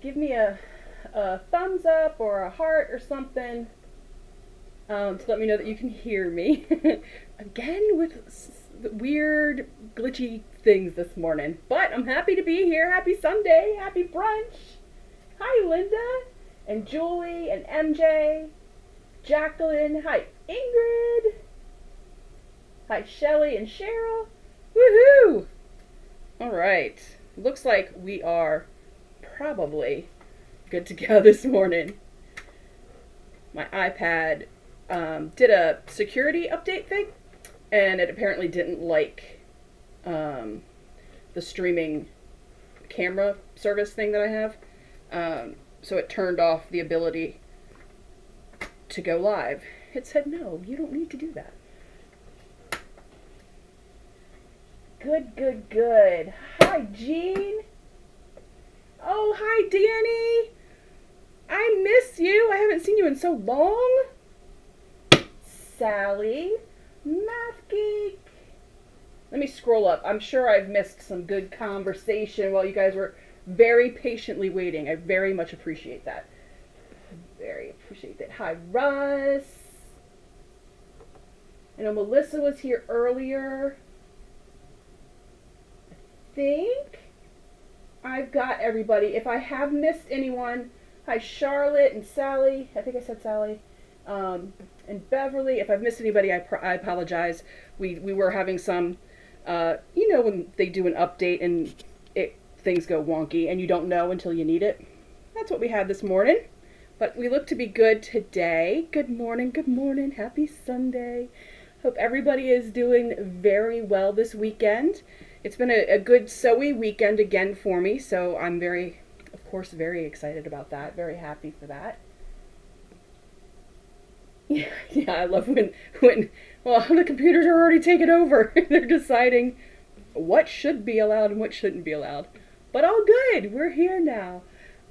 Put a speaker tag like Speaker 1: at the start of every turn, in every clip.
Speaker 1: give me a thumbs up or a heart or something to let me know that you can hear me. Again with weird glitchy things this morning, but I'm happy to be here. Happy Sunday, happy brunch. Hi Linda and Julie and MJ, Jacqueline, hi Ingrid, hi Shelly and Cheryl. Woohoo! All right, looks like we are probably good to go this morning. My iPad did a security update thing, and it apparently didn't like the streaming camera service thing that I have. So it turned off the ability to go live. It said, no, you don't need to do that. Good, good, good. Hi, Jean. Oh, hi, Danny. I miss you. I haven't seen you in so long. Sally. Math Geek. Let me scroll up. I'm sure I've missed some good conversation while you guys were very patiently waiting. I very much appreciate that. Very appreciate that. Hi, Russ. I know Melissa was here earlier. I think I've got everybody. If I have missed anyone, hi, Charlotte and Sally. I think I said Sally. And Beverly. If I've missed anybody, I apologize. We were having some, when they do an update and things go wonky and you don't know until you need it. That's what we had this morning. But we look to be good today. Good morning, good morning. Happy Sunday. Hope everybody is doing very well this weekend. It's been a good sewy weekend again for me, so I'm of course, very excited about that. Very happy for that. Yeah, I love when the computers are already taken over. They're deciding what should be allowed and what shouldn't be allowed. But all good. We're here now.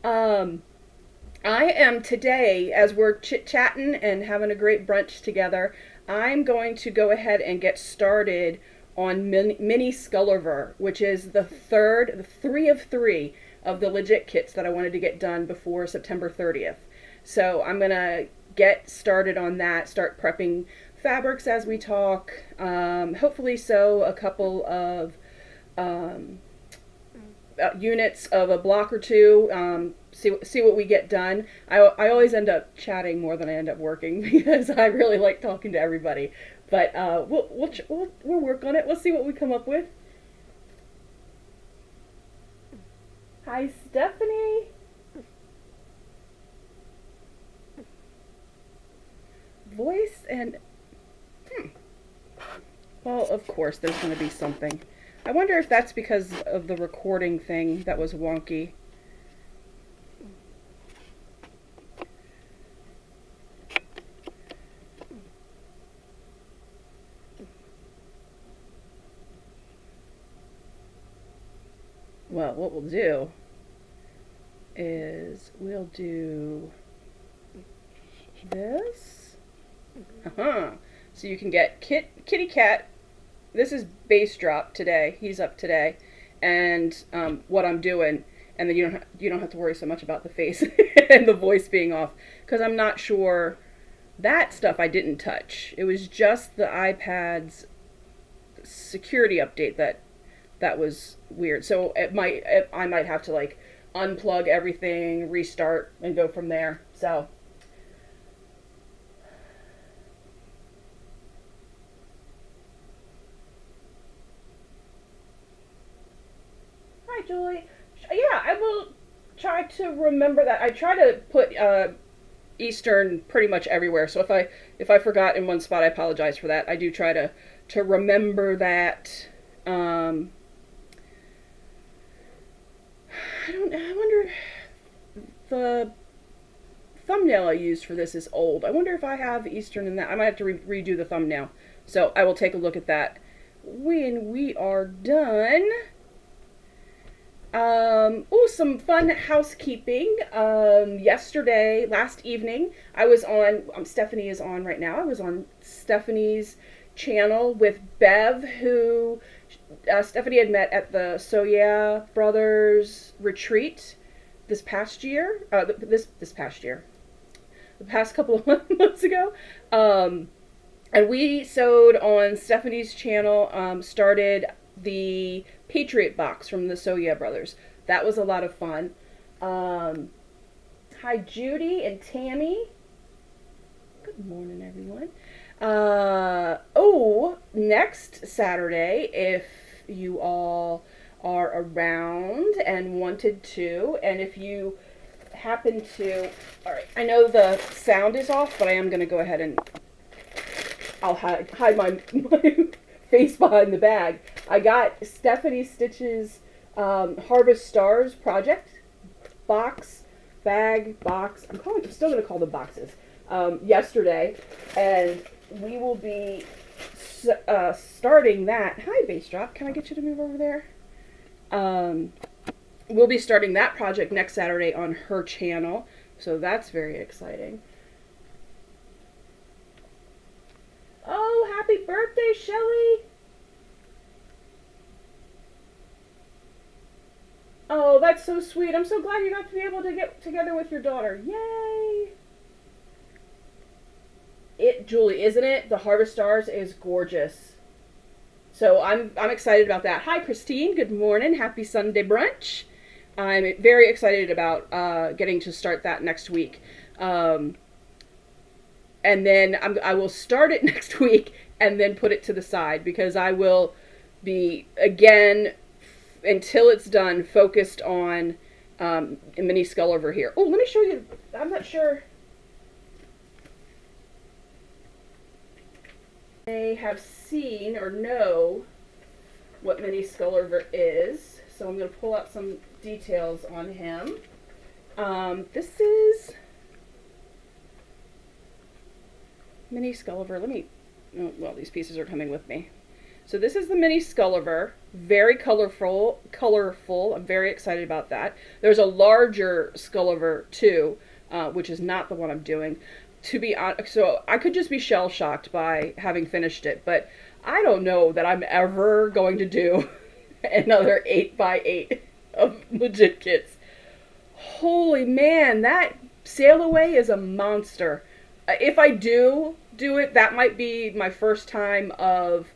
Speaker 1: I am today, as we're chit-chatting and having a great brunch together, I'm going to go ahead and get started on mini Skulliver, which is the 3 of 3 of the legit kits that I wanted to get done before September 30th. So I'm going to get started on that, start prepping fabrics as we talk, hopefully sew a couple of units of a block or two, see what we get done. I always end up chatting more than I end up working because I really like talking to everybody. But we'll work on it. We'll see what we come up with. Hi, Stephanie. Voice and well, of course, there's going to be something. I wonder if that's because of the recording thing that was wonky. Well, what we'll do is we'll do this. So you can get Kitty Cat. This is base drop today. He's up today, and what I'm doing, and then you don't have to worry so much about the face and the voice being off, because I'm not sure. That stuff I didn't touch. It was just the iPad's security update that was weird. So I might have to like unplug everything, restart, and go from there. So. Hi, Julie. Yeah, I will try to remember that. I try to put Eastern pretty much everywhere. So if I forgot in one spot, I apologize for that. I do try to remember that. I wonder, the thumbnail I used for this is old. I wonder if I have Eastern in that. I might have to redo the thumbnail. So I will take a look at that when we are done. Some fun housekeeping. Last evening, I was on, Stephanie is on right now. I was on Stephanie's channel with Bev, who Stephanie had met at the So Yeah Brothers retreat this past year, this past year, the past couple of months ago, and we sewed on Stephanie's channel. Started the Patriot box from the Soya Brothers. That was a lot of fun. Hi Judy and Tammy. Good morning, everyone. Next Saturday, if you all are around and wanted to, and if you happen to, all right, I know the sound is off, but I am going to go ahead and I'll hide my face behind the bag. I got Stephanie Stitch's Harvest Stars project box, bag, box. I'm still going to call them boxes. Yesterday, and we will be starting that. Hi, Bass Drop. Can I get you to move over there? We'll be starting that project next Saturday on her channel, so that's very exciting. Oh, happy birthday, Shelly! Oh, that's so sweet. I'm so glad you got to be able to get together with your daughter. Yay! Julie, isn't it? The Harvest Stars is gorgeous. So I'm excited about that. Hi, Christine. Good morning. Happy Sunday brunch. I'm very excited about getting to start that next week. And then I will start it next week and then put it to the side, because I will be, again, until it's done, focused on mini Skulliver here. Oh, let me show you. I'm not sure. They have seen or know what mini Skulliver is, so I'm going to pull out some details on him. This is mini Skulliver. Well, these pieces are coming with me. So this is the mini Skulliver, very colorful. I'm very excited about that. There's a larger Skulliver too, which is not the one I'm doing. To be honest, so I could just be shell-shocked by having finished it, but I don't know that I'm ever going to do another 8x8 of legit kits. Holy man, that sail away is a monster. If I do it, that might be my first time of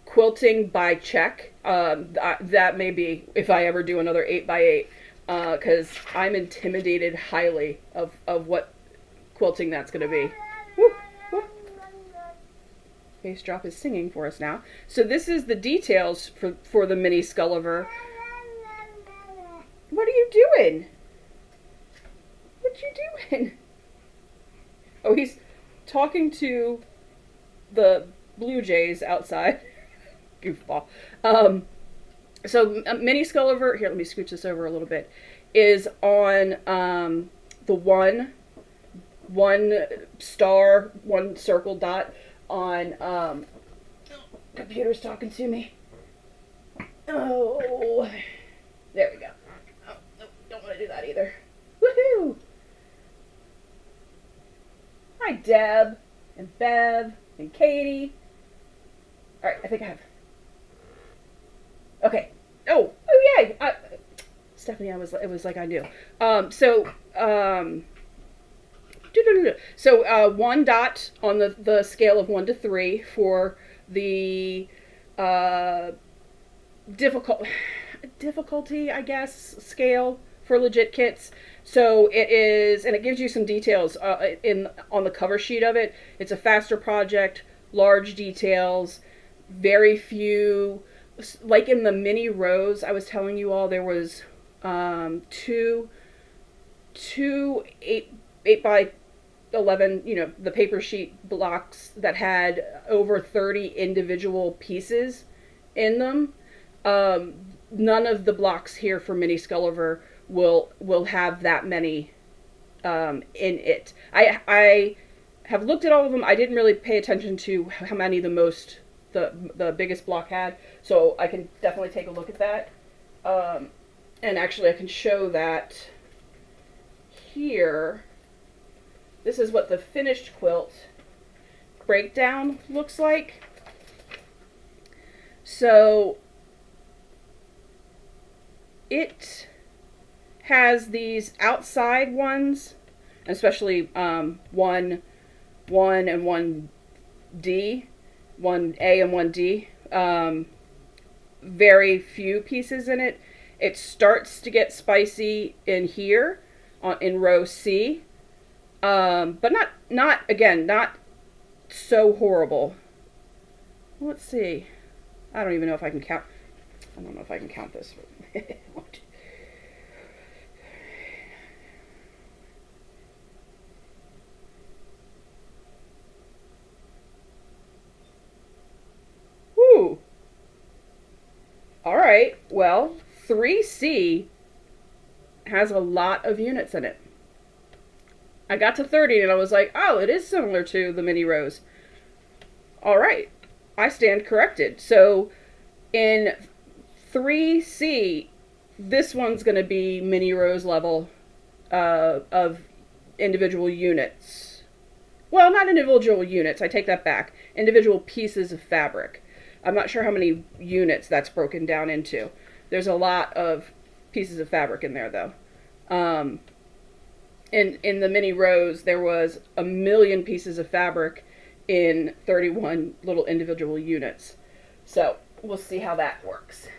Speaker 1: quilting by check. That may be if I ever do another 8x8. Because I'm intimidated highly of what quilting that's going to be. Woo, woo. Bass Drop is singing for us now. So this is the details for the mini Skulliver. What are you doing? What you doing? Oh, he's talking to the Blue Jays outside. Goofball. So mini Skulliver, here, let me scooch this over a little bit, is on the one star, one circle dot on, computer's talking to me. Oh, there we go. Oh, nope, don't want to do that either. Woohoo! Hi, Deb, and Bev, and Katie. All right, I think I have. Okay. Oh, yay! Stephanie, it was like I knew. So 1 dot on the scale of 1 to 3 for the difficulty, I guess, scale for legit kits. So it is, and it gives you some details on the cover sheet of it. It's a faster project, large details, very few. Like in the mini rows, I was telling you all, there was two 8 by 11, the paper sheet blocks that had over 30 individual pieces in them. None of the blocks here for mini Skulliver will have that many in it. I have looked at all of them. I didn't really pay attention to how many the biggest block had, so I can definitely take a look at that. And actually I can show that here. This is what the finished quilt breakdown looks like. So it has these outside ones, especially 1 and 1D, 1A and 1D. Very few pieces in it. It starts to get spicy in here, in row C, but not so horrible. Let's see. I don't even know if I can count. I don't know if I can count this. Woo! All right. Well, 3C has a lot of units in it. I got to 30 and I was like, oh, it is similar to the mini rows. All right. I stand corrected. So in 3C, this one's going to be mini rows level of individual units. Well, not individual units. I take that back. Individual pieces of fabric. I'm not sure how many units that's broken down into. There's a lot of pieces of fabric in there, though. In the mini rows, there was 1 million pieces of fabric in 31 little individual units. So we'll see how that works.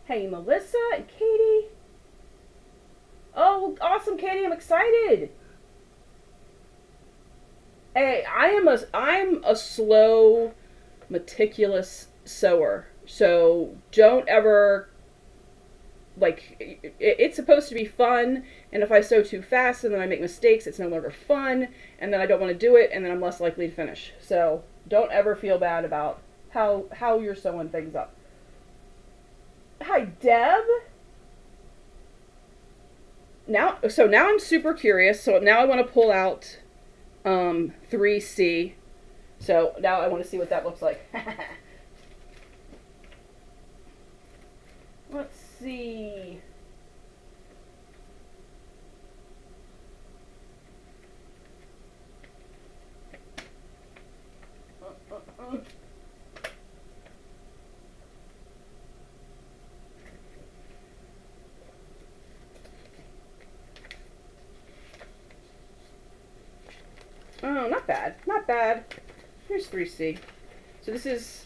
Speaker 1: Hey, Melissa and Katie. Oh, awesome, Katie! I'm excited. Hey, I'm a slow, meticulous sewer. So don't ever, like, it's supposed to be fun, and if I sew too fast and then I make mistakes, it's no longer fun, and then I don't want to do it, and then I'm less likely to finish. So don't ever feel bad about how you're sewing things up. Hi, Deb. Now I'm super curious. So now I want to pull out 3C. So now I want to see what that looks like. Let's see. Oh, not bad. Not bad. Here's 3C. So this is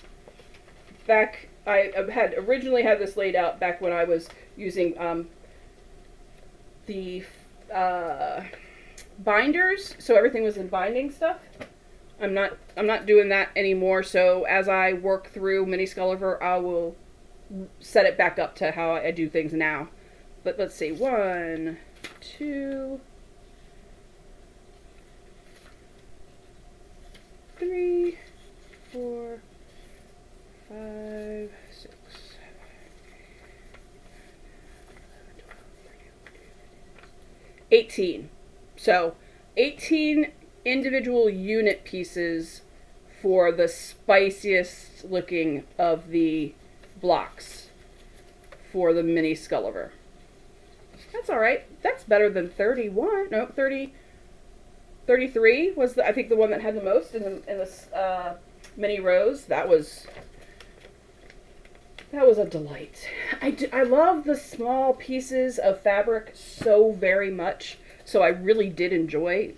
Speaker 1: back, I had originally had this laid out back when I was using the binders, so everything was in binding stuff. I'm not doing that anymore, so as I work through Mini Skulliver, I will set it back up to how I do things now. But let's see, 1, 2, 3, 4, 5, 6, 18. So 18 individual unit pieces for the spiciest looking of the blocks for the Mini Skulliver. That's all right. That's better than 31. No, 33 was I think the one that had the most in the mini rows. That was a delight. I love the small pieces of fabric so very much. So I really did enjoy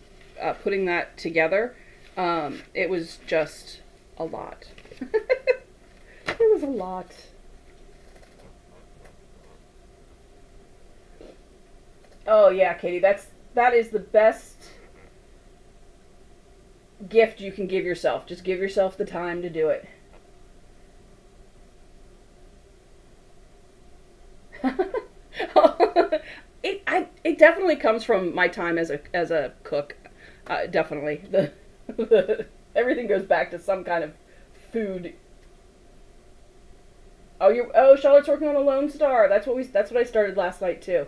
Speaker 1: putting that together. It was just a lot. It was a lot. Oh yeah, Katie, that is the best gift you can give yourself. Just give yourself the time to do it. It definitely comes from my time as a cook. Definitely everything goes back to some kind of food. Oh, Charlotte's working on a Lone Star. That's what I started last night too.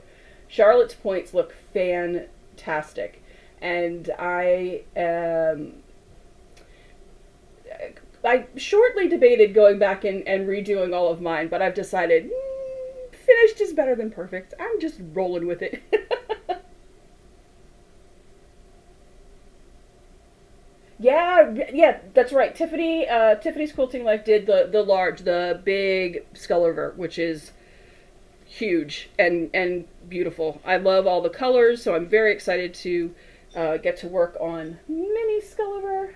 Speaker 1: Charlotte's points look fantastic, and I shortly debated going back and redoing all of mine, but I've decided finished is better than perfect. I'm just rolling with it. Yeah, that's right. Tiffany's Quilting Life did the big Skulliver, which is huge and beautiful. I love all the colors, so I'm very excited to get to work on mini Skulliver.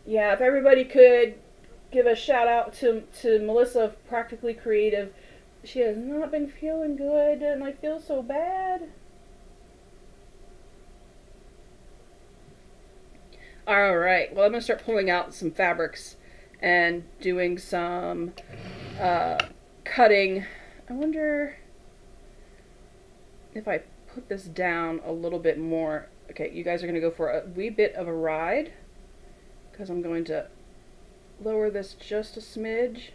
Speaker 1: Yeah, if everybody could give a shout out to Melissa of Practically Creative. She has not been feeling good, and I feel so bad. Alright, well, I'm going to start pulling out some fabrics and doing some cutting. I wonder if I put this down a little bit more. Okay, you guys are going to go for a wee bit of a ride, because I'm going to lower this just a smidge.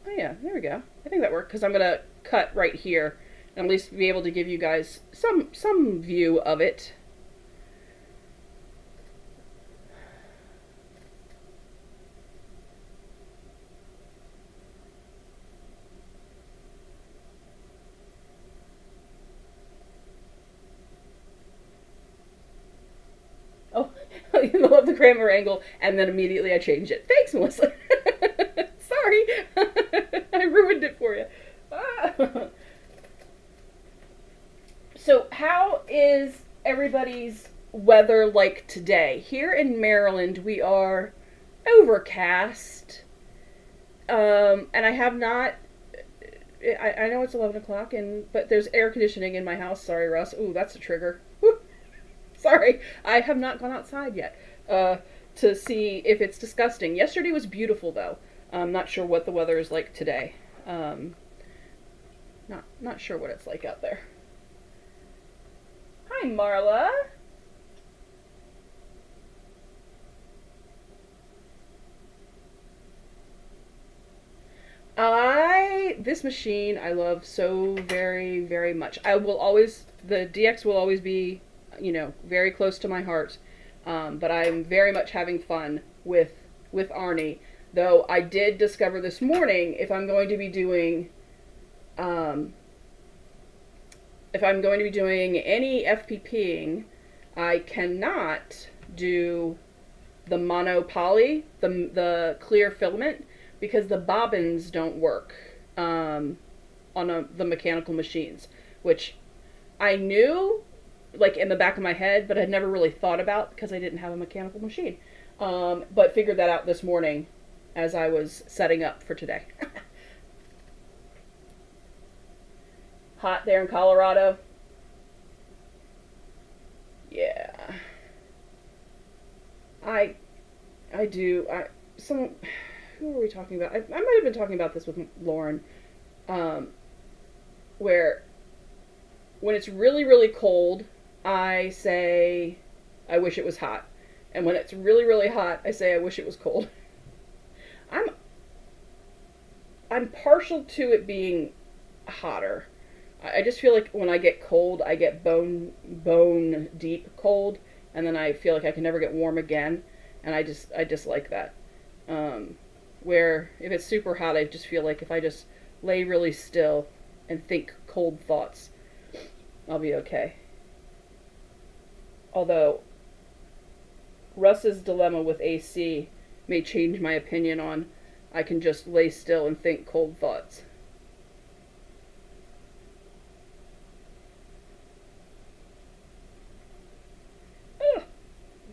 Speaker 1: Oh yeah, there we go. I think that worked, because I'm going to cut right here and at least be able to give you guys some view of it. Oh, I love the camera angle, and then immediately I changed it. Thanks, Melissa. Sorry. I ruined it for you. So how is everybody's weather like today? Here in Maryland, we are overcast. And I have not... I know it's 11 o'clock, but there's air conditioning in my house. Sorry, Russ. Ooh, that's a trigger. Woo. Sorry. I have not gone outside yet to see if it's disgusting. Yesterday was beautiful, though. I'm not sure what the weather is like today. Not sure what it's like out there. Hi, Marla. This machine I love so very, very much. The DX will always be, very close to my heart. But I'm very much having fun with Arnie. Though I did discover this morning, if I'm going to be doing any FPPing, I cannot do the monopoly, the clear filament, because the bobbins don't work on the mechanical machines, which I knew, like, in the back of my head, but I'd never really thought about because I didn't have a mechanical machine. But figured that out this morning as I was setting up for today. Hot there in Colorado? Yeah. Who were we talking about? I might have been talking about this with Lauren, where when it's really, really cold, I say, I wish it was hot. And when it's really, really hot, I say, I wish it was cold. I'm partial to it being hotter. I just feel like when I get cold, I get bone deep cold, and then I feel like I can never get warm again, and I dislike that. Where if it's super hot, I just feel like if I just lay really still and think cold thoughts, I'll be okay. Although Russ's dilemma with AC may change my opinion on I can just lay still and think cold thoughts.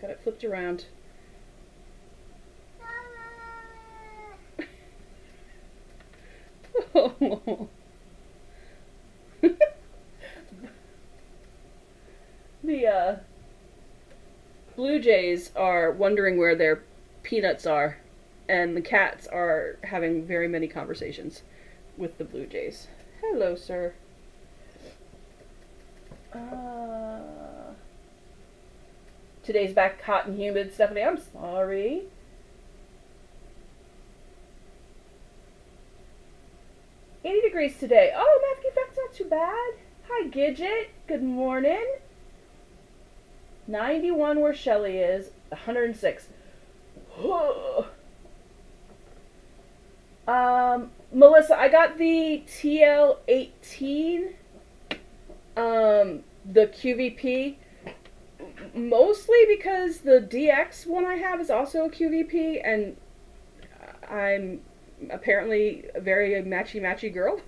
Speaker 1: Got it flipped around. Oh. The Blue Jays are wondering where their peanuts are, and the cats are having very many conversations with the Blue Jays. Hello, sir. Today's back hot and humid, Stephanie. I'm sorry. $80 degrees today. Oh, Matthew, that's not too bad. Hi, Gidget. Good morning. 91 where Shelly is. 106. Melissa, I got the TL18, the QVP. Mostly because the DX one I have is also a QVP, and I'm apparently a very matchy-matchy girl.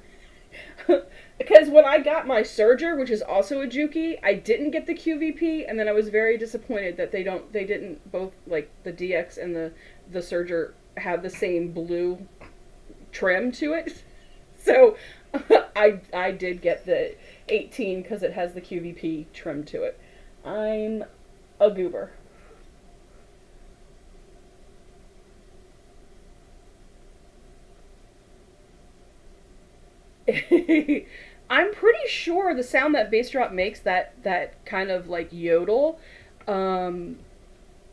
Speaker 1: Because when I got my Serger, which is also a Juki, I didn't get the QVP, and then I was very disappointed that they didn't both, like, the DX and the Serger have the same blue trim to it. So I did get the 18 because it has the QVP trim to it. I'm a goober. I'm pretty sure the sound that bass drop makes, that kind of like yodel,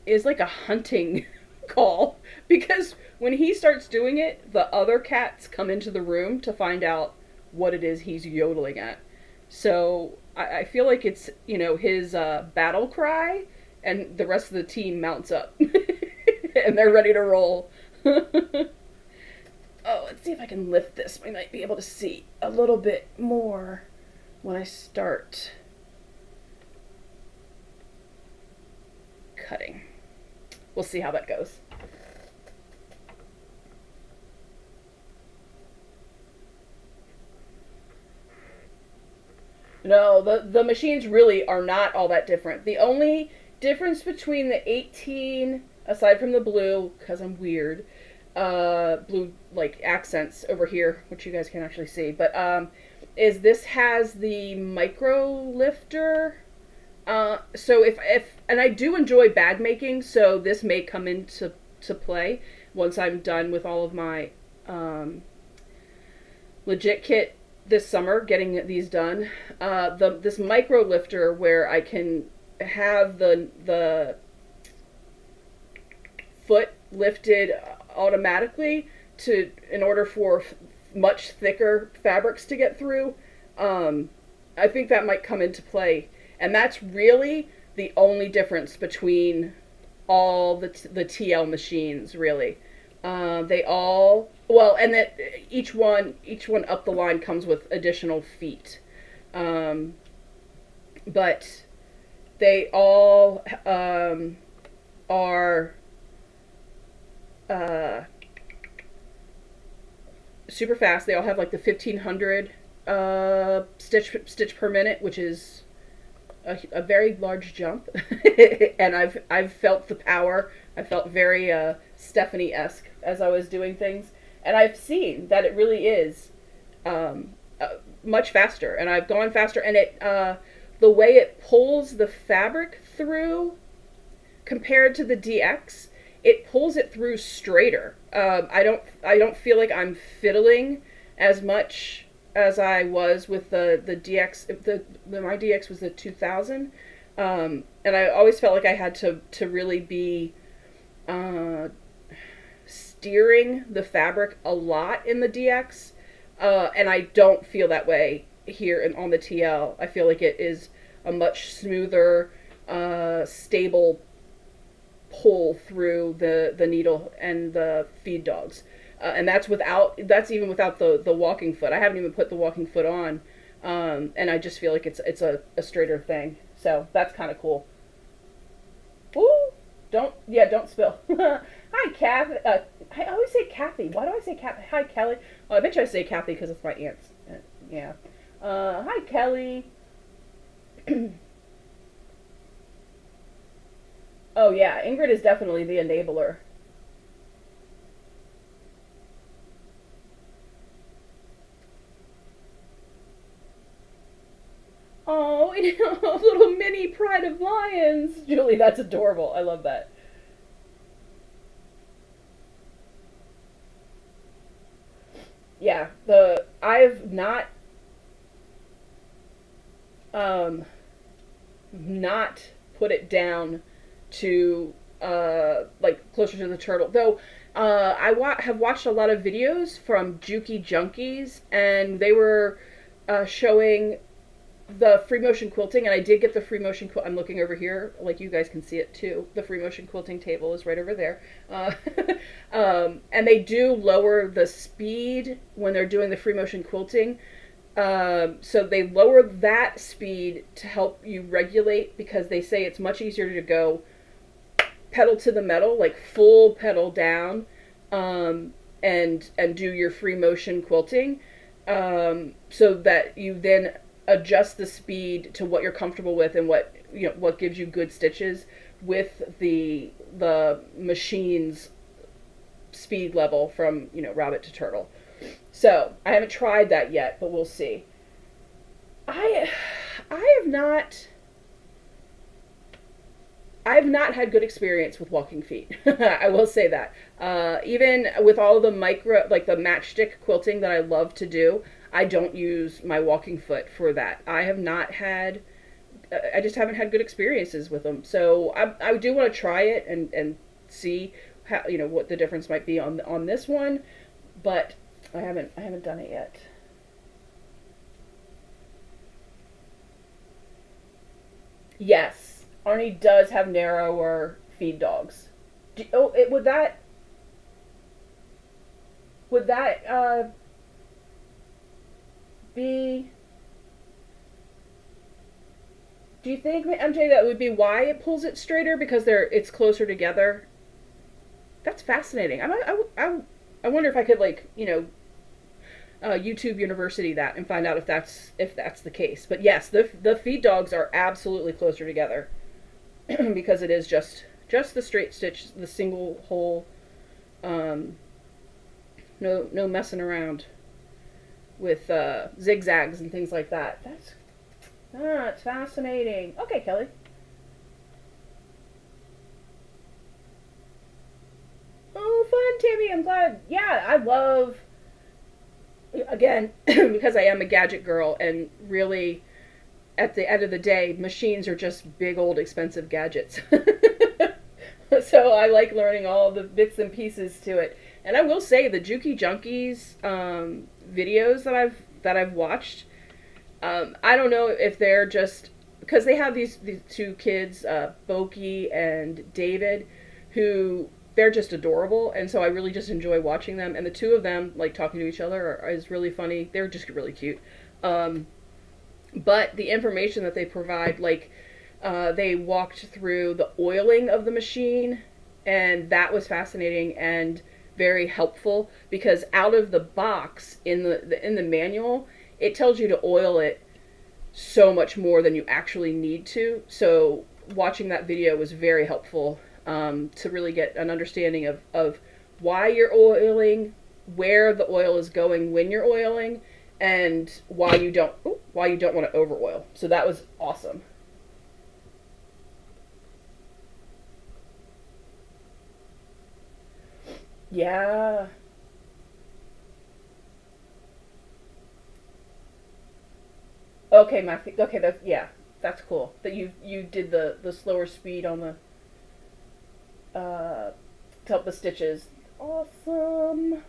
Speaker 1: is like a hunting call, because when he starts doing it, the other cats come into the room to find out what it is he's yodeling at. So I feel like it's, his battle cry, and the rest of the team mounts up. And they're ready to roll. Oh, let's see if I can lift this. We might be able to see a little bit more when I start cutting. We'll see how that goes. No, the machines really are not all that different. The only difference between the 18, aside from the blue, because I'm weird, blue, like, accents over here, which you guys can actually see, but, is this has the micro lifter. So and I do enjoy bag making, so this may come into play once I'm done with all of my, legit kit this summer, getting these done. This micro lifter where I can have the foot lifted automatically in order for much thicker fabrics to get through. I think that might come into play, and that's really the only difference between all the TL machines, really. They all, well, and that each one up the line comes with additional feet, but they all are super fast. They all have like the 1500 stitch per minute, which is a very large jump. And I've felt the power. I felt very Stephanie-esque as I was doing things, and I've seen that it really is much faster, and I've gone faster, and it the way it pulls the fabric through compared to the DX, it pulls it through straighter. I don't feel like I'm fiddling as much as I was with the DX. My DX was the 2000, and I always felt like I had to really be steering the fabric a lot in the DX, and I don't feel that way here on the TL. I feel like it is a much smoother, stable pull through the needle and the feed dogs, and that's even without the walking foot. I haven't even put the walking foot on, and I just feel like it's a straighter thing. So that's kind of cool. Ooh, don't spill. Hi, Kathy. I always say Kathy. Why do I say Kathy? Hi, Kelly. Oh, I bet you I say Kathy because it's my aunt's. Yeah. Hi, Kelly. Oh, yeah. Ingrid is definitely the enabler. Oh, a little mini pride of lions. Julie, that's adorable. I love that. Yeah, I've not put it down to like closer to the turtle, though. Have watched a lot of videos from Juki Junkies, and they were showing the free motion quilting, and I did get the free motion quilt. I'm looking over here, like you guys can see it too. The free motion quilting table is right over there. And they do lower the speed when they're doing the free motion quilting So they lower that speed to help you regulate, because they say it's much easier to go pedal to the metal, like full pedal down, and do your free motion quilting, so that you then adjust the speed to what you're comfortable with and what gives you good stitches with the machine's speed level from rabbit to turtle. So I haven't tried that yet, but we'll see. I have not had good experience with walking feet. I will say that. Even with all the like the matchstick quilting that I love to do, I don't use my walking foot for that. I just haven't had good experiences with them. So I do want to try it and see how, what the difference might be on this one, but I haven't done it yet. Yes, Arnie does have narrower feed dogs. Would that be? Do you think, MJ, that would be why it pulls it straighter, because it's closer together? That's fascinating. I wonder if I could YouTube University that and find out if that's the case. But yes, the feed dogs are absolutely closer together because it is just the straight stitch, the single hole. No messing around with zigzags and things like that. That's fascinating. Okay, Kelly. Oh, fun, Tammy. I'm glad. Yeah, I love, again, because I am a gadget girl, and really, at the end of the day, machines are just big old expensive gadgets. So I like learning all the bits and pieces to it. And I will say, the Juki Junkies videos that I've watched, I don't know if they're just because they have these two kids, Boki and David, who they're just adorable, and so I really just enjoy watching them. And the two of them, like, talking to each other is really funny. They're just really cute. But the information that they provide, like, they walked through the oiling of the machine, and that was fascinating and very helpful, because out of the box in the manual, it tells you to oil it so much more than you actually need to. So watching that video was very helpful, to really get an understanding of why you're oiling, where the oil is going when you're oiling, and why you don't want to over oil. So that was awesome. Yeah. Okay, Matthew. Okay, that's cool. That you did the slower speed on the to help the stitches. Awesome.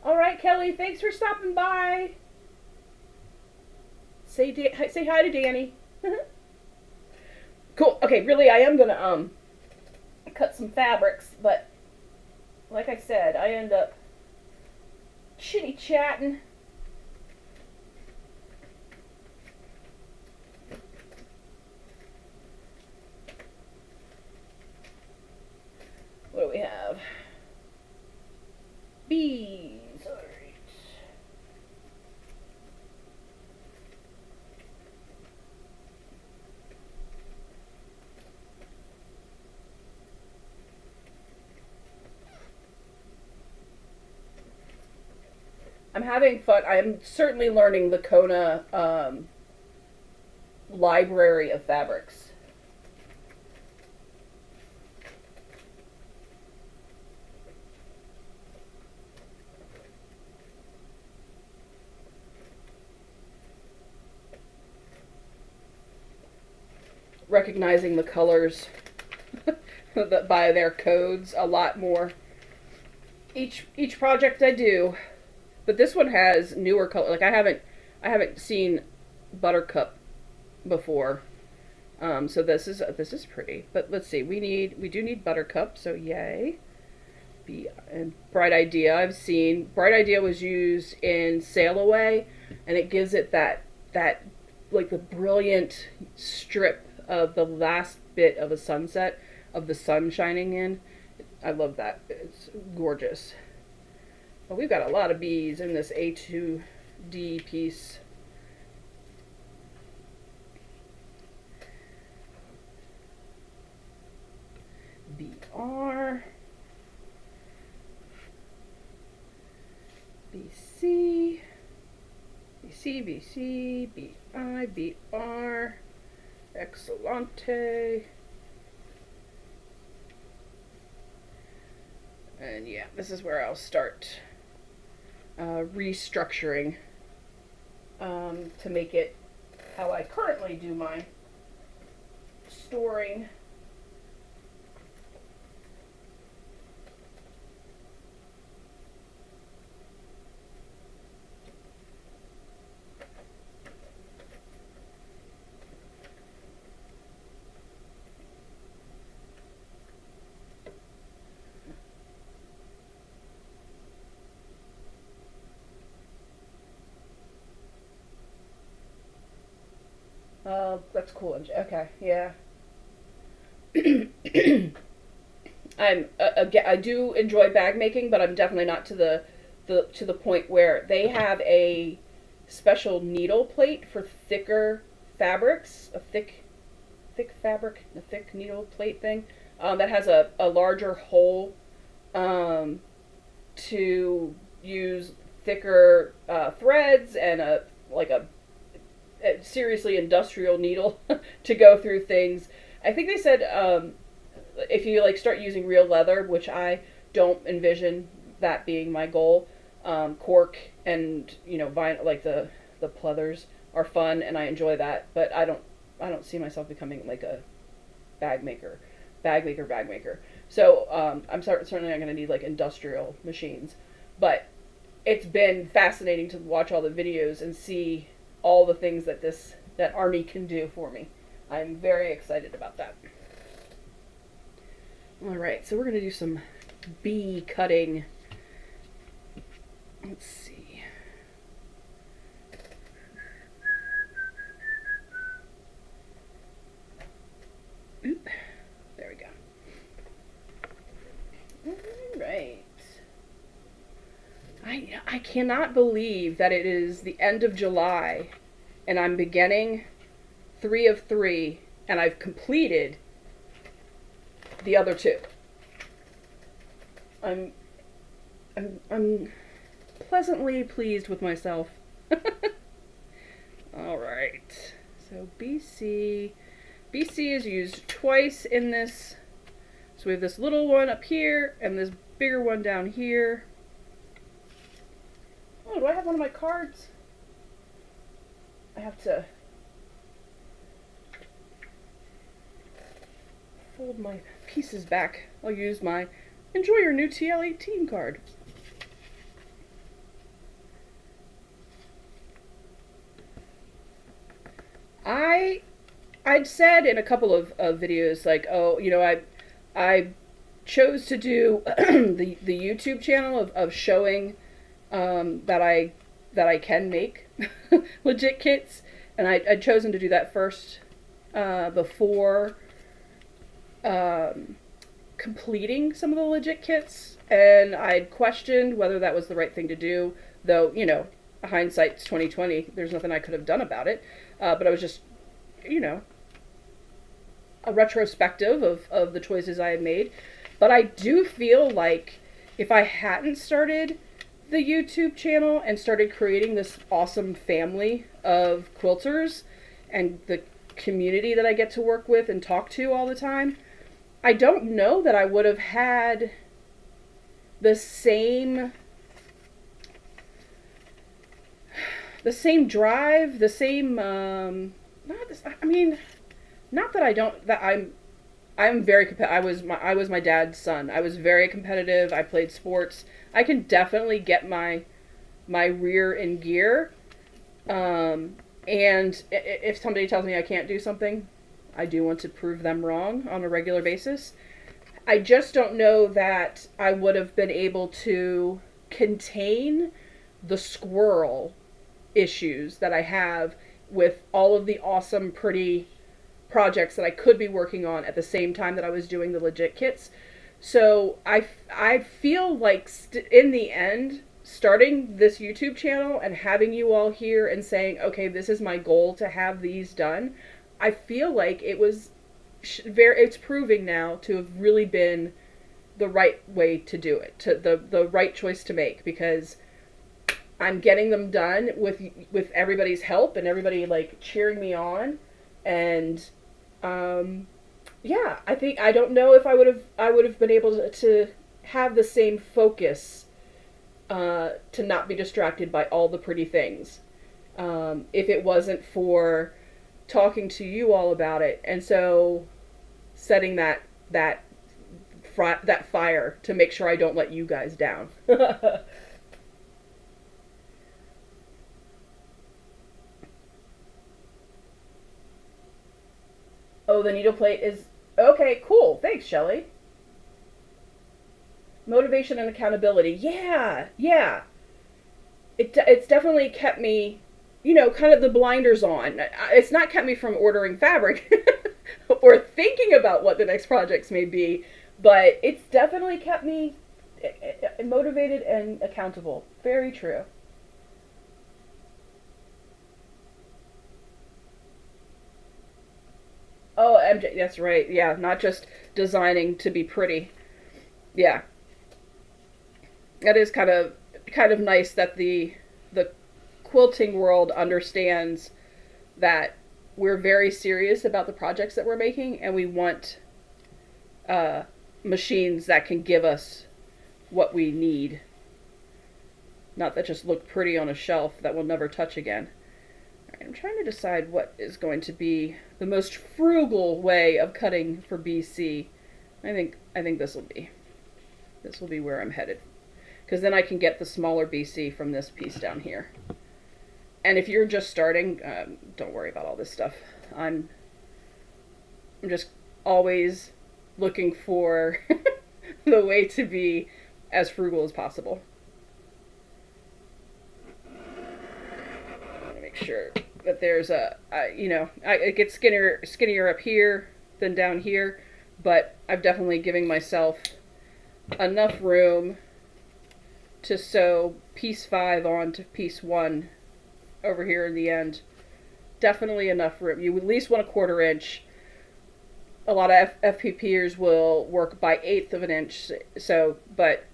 Speaker 1: All right, Kelly. Thanks for stopping by. Say hi to Danny. Cool. Okay, really, I am gonna cut some fabrics, but like I said, I end up chitty chatting. What do we have? Bees. All right. I'm having fun. I'm certainly learning the Kona library of fabrics. Recognizing the colors by their codes a lot more. Each project I do. But this one has newer color. Like I haven't seen Buttercup before. So this is pretty, but let's see. We do need buttercup, so yay. And Bright Idea. I've seen Bright Idea was used in Sail Away, and it gives it that like the brilliant strip of the last bit of a sunset of the sun shining in. I love that. It's gorgeous. But we've got a lot of bees in this A2D piece. BR, BC, BC, BC, BI, BR, Excellente. And yeah, this is where I'll start restructuring to make it how I currently do my storing. That's cool. Okay, yeah. I do enjoy bag making, but I'm definitely not to the point where they have a special needle plate for thicker fabrics, a thick fabric, a thick needle plate thing that has a larger hole to use thicker threads and a seriously industrial needle to go through things. I think they said if you like start using real leather, which I don't envision that being my goal, cork and vinyl, like the pleathers are fun and I enjoy that, but I don't see myself becoming like a bag maker. So I'm certainly not going to need like industrial machines, but it's been fascinating to watch all the videos and see all the things that Arnie can do for me. I'm very excited about that. All right, so we're going to do some bee cutting. Let's see. Oop. There we go. All right. I cannot believe that it is the end of July and I'm beginning 3 of 3 and I've completed the other 2. I'm pleasantly pleased with myself. All right. So BC is used twice in this. So we have this little one up here and this bigger one down here. Oh, do I have one of my cards? I have to fold my pieces back. I'll use my Enjoy Your New TL18 card. I'd said in a couple of videos, like, oh, I chose to do the YouTube channel of showing that I can make legit kits, and I'd chosen to do that first before completing some of the legit kits, and I'd questioned whether that was the right thing to do, though, hindsight's 2020, there's nothing I could have done about it, but I was just, a retrospective of the choices I had made. But I do feel like if I hadn't started the YouTube channel and started creating this awesome family of quilters and the community that I get to work with and talk to all the time, I don't know that I would have had the same drive, the same not that I don't, that I'm very competitive. I was my dad's son. I was very competitive. I played sports. I can definitely get my rear in gear. And if somebody tells me I can't do something, I do want to prove them wrong on a regular basis. I just don't know that I would have been able to contain the squirrel issues that I have with all of the awesome, pretty projects that I could be working on at the same time that I was doing the legit kits. So I feel like in the end, starting this YouTube channel and having you all here and saying, okay, this is my goal to have these done, I feel like it was it's proving now to have really been the right way to do it, to the right choice to make, because I'm getting them done with everybody's help and everybody like cheering me on, and yeah, I don't know if I would have been able to have the same focus, to not be distracted by all the pretty things, if it wasn't for talking to you all about it, and so setting that fire to make sure I don't let you guys down. Oh, the needle plate is okay. Cool. Thanks, Shelley. Motivation and accountability. Yeah, yeah. It's definitely kept me, kind of the blinders on. It's not kept me from ordering fabric or thinking about what the next projects may be, but it's definitely kept me motivated and accountable. Very true. Oh, MJ, that's right. Yeah, not just designing to be pretty. Yeah, that is kind of nice that the quilting world understands that we're very serious about the projects that we're making, and we want machines that can give us what we need, not that just look pretty on a shelf that we'll never touch again. All right, I'm trying to decide what is going to be the most frugal way of cutting for BC. I think this will be where I'm headed, because then I can get the smaller BC from this piece down here. And if you're just starting, don't worry about all this stuff. I'm just always looking for the way to be as frugal as possible. I want to make sure that there's it gets skinnier up here than down here, but I'm definitely giving myself enough room to sew piece 5 onto piece 1 over here in the end. Definitely enough room. You at least want a 1/4 inch. A lot of FPPers will work by 1/8 of an inch. So, but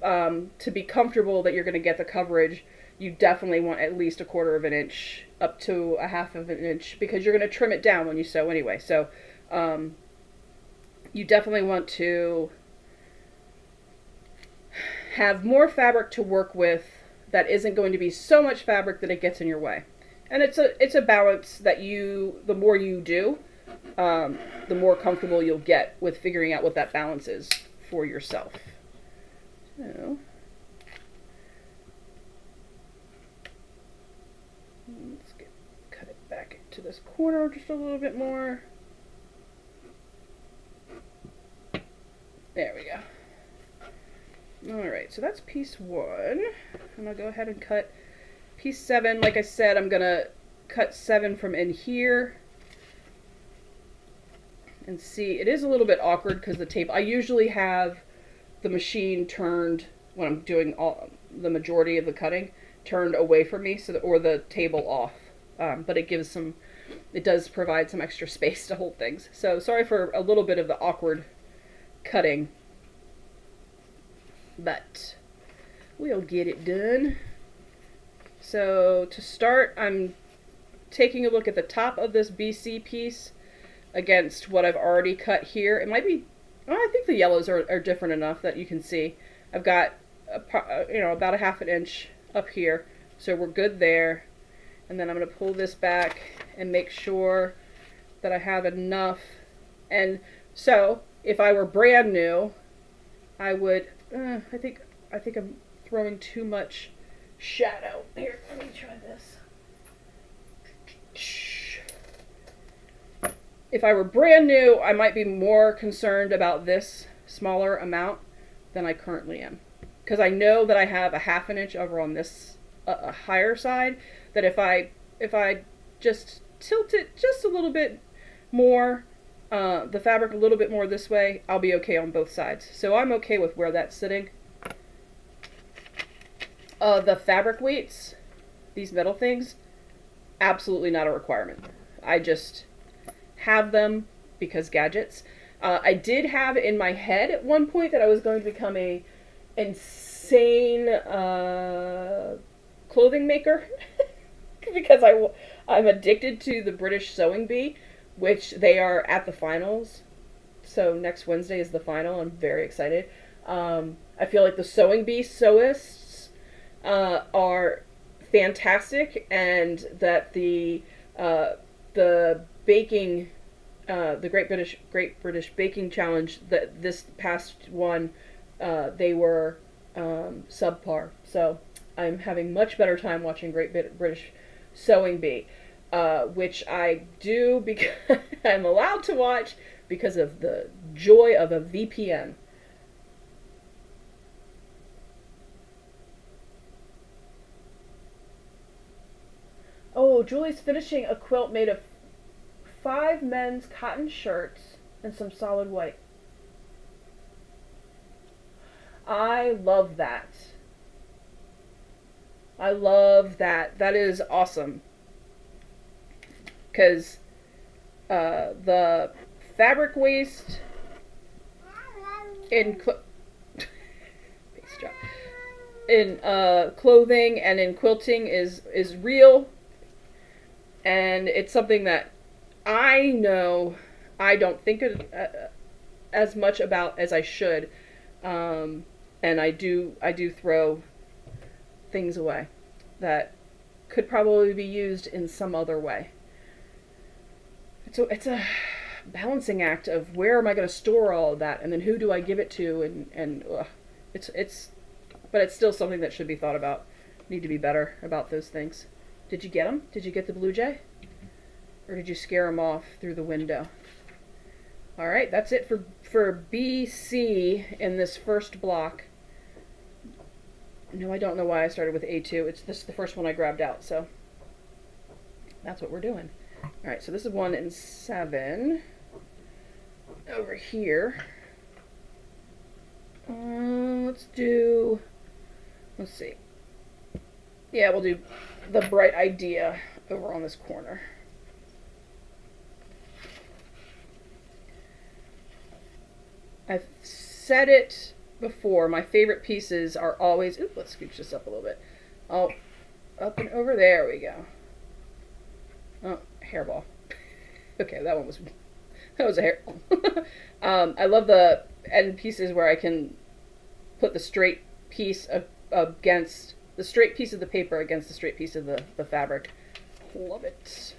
Speaker 1: to be comfortable that you're going to get the coverage, you definitely want at least a 1/4 of an inch up to a 1/2 of an inch, because you're going to trim it down when you sew anyway. So, you definitely want to have more fabric to work with that isn't going to be so much fabric that it gets in your way. And it's a balance that the more you do, the more comfortable you'll get with figuring out what that balance is for yourself. So, let's cut it back to this corner just a little bit more. There we go. Alright, so that's piece 1. And I'll go ahead and cut piece 7. Like I said, I'm going to cut 7 from in here. And see, it is a little bit awkward because the tape, I usually have the machine turned, when I'm doing the majority of the cutting, turned away from me, or the table off. But it does provide some extra space to hold things. So sorry for a little bit of the awkward cutting, but we'll get it done. So to start, I'm taking a look at the top of this BC piece against what I've already cut here. It might be, I think the yellows are different enough that you can see. I've got about a 1/2 inch up here, so we're good there. And then I'm going to pull this back and make sure that I have enough. And so if I were brand new, I would, I think I'm throwing too much shadow. Here, let me try this. if I were brand new, I might be more concerned about this smaller amount than I currently am. Because I know that I have a 1/2 inch over on this higher side, that if I just tilt it just a little bit more, the fabric a little bit more this way, I'll be okay on both sides. So I'm okay with where that's sitting. The fabric weights, these metal things, absolutely not a requirement. I just have them because gadgets. I did have in my head at one point that I was going to become a insane clothing maker because I'm addicted to the British Sewing Bee, which they are at the finals. So next Wednesday is the final. I'm very excited. I feel like the Sewing Bee sewists are fantastic, and that the baking, the Great British Baking Challenge, that this past one, they were subpar. So I'm having much better time watching Great British Sewing Bee, which I do because I'm allowed to watch because of the joy of a VPN. Oh, Julie's finishing a quilt made of 5 men's cotton shirts and some solid white. I love that. I love that. That is awesome. Because the fabric waste in clothing and in quilting is real, and it's something that I know I don't think as much about as I should, and I do throw things away that could probably be used in some other way. So it's a balancing act of where am I going to store all of that, and then who do I give it to, and but it's still something that should be thought about. Need to be better about those things. Did you get them? Did you get the blue jay? Or did you scare them off through the window? All right, that's it for BC in this first block. No, I don't know why I started with A2. It's the first one I grabbed out, so that's what we're doing. All right, so this is 1 and 7 over here. Let's see. Yeah, we'll do the Bright Idea over on this corner. I've said it before, my favorite pieces are always, oops, let's scooch this up a little bit. Oh, up and over, there we go. Oh, hairball. Okay, that was a hairball. I love the end pieces where I can put the straight piece against the straight piece of the paper against the straight piece of the fabric. Love it.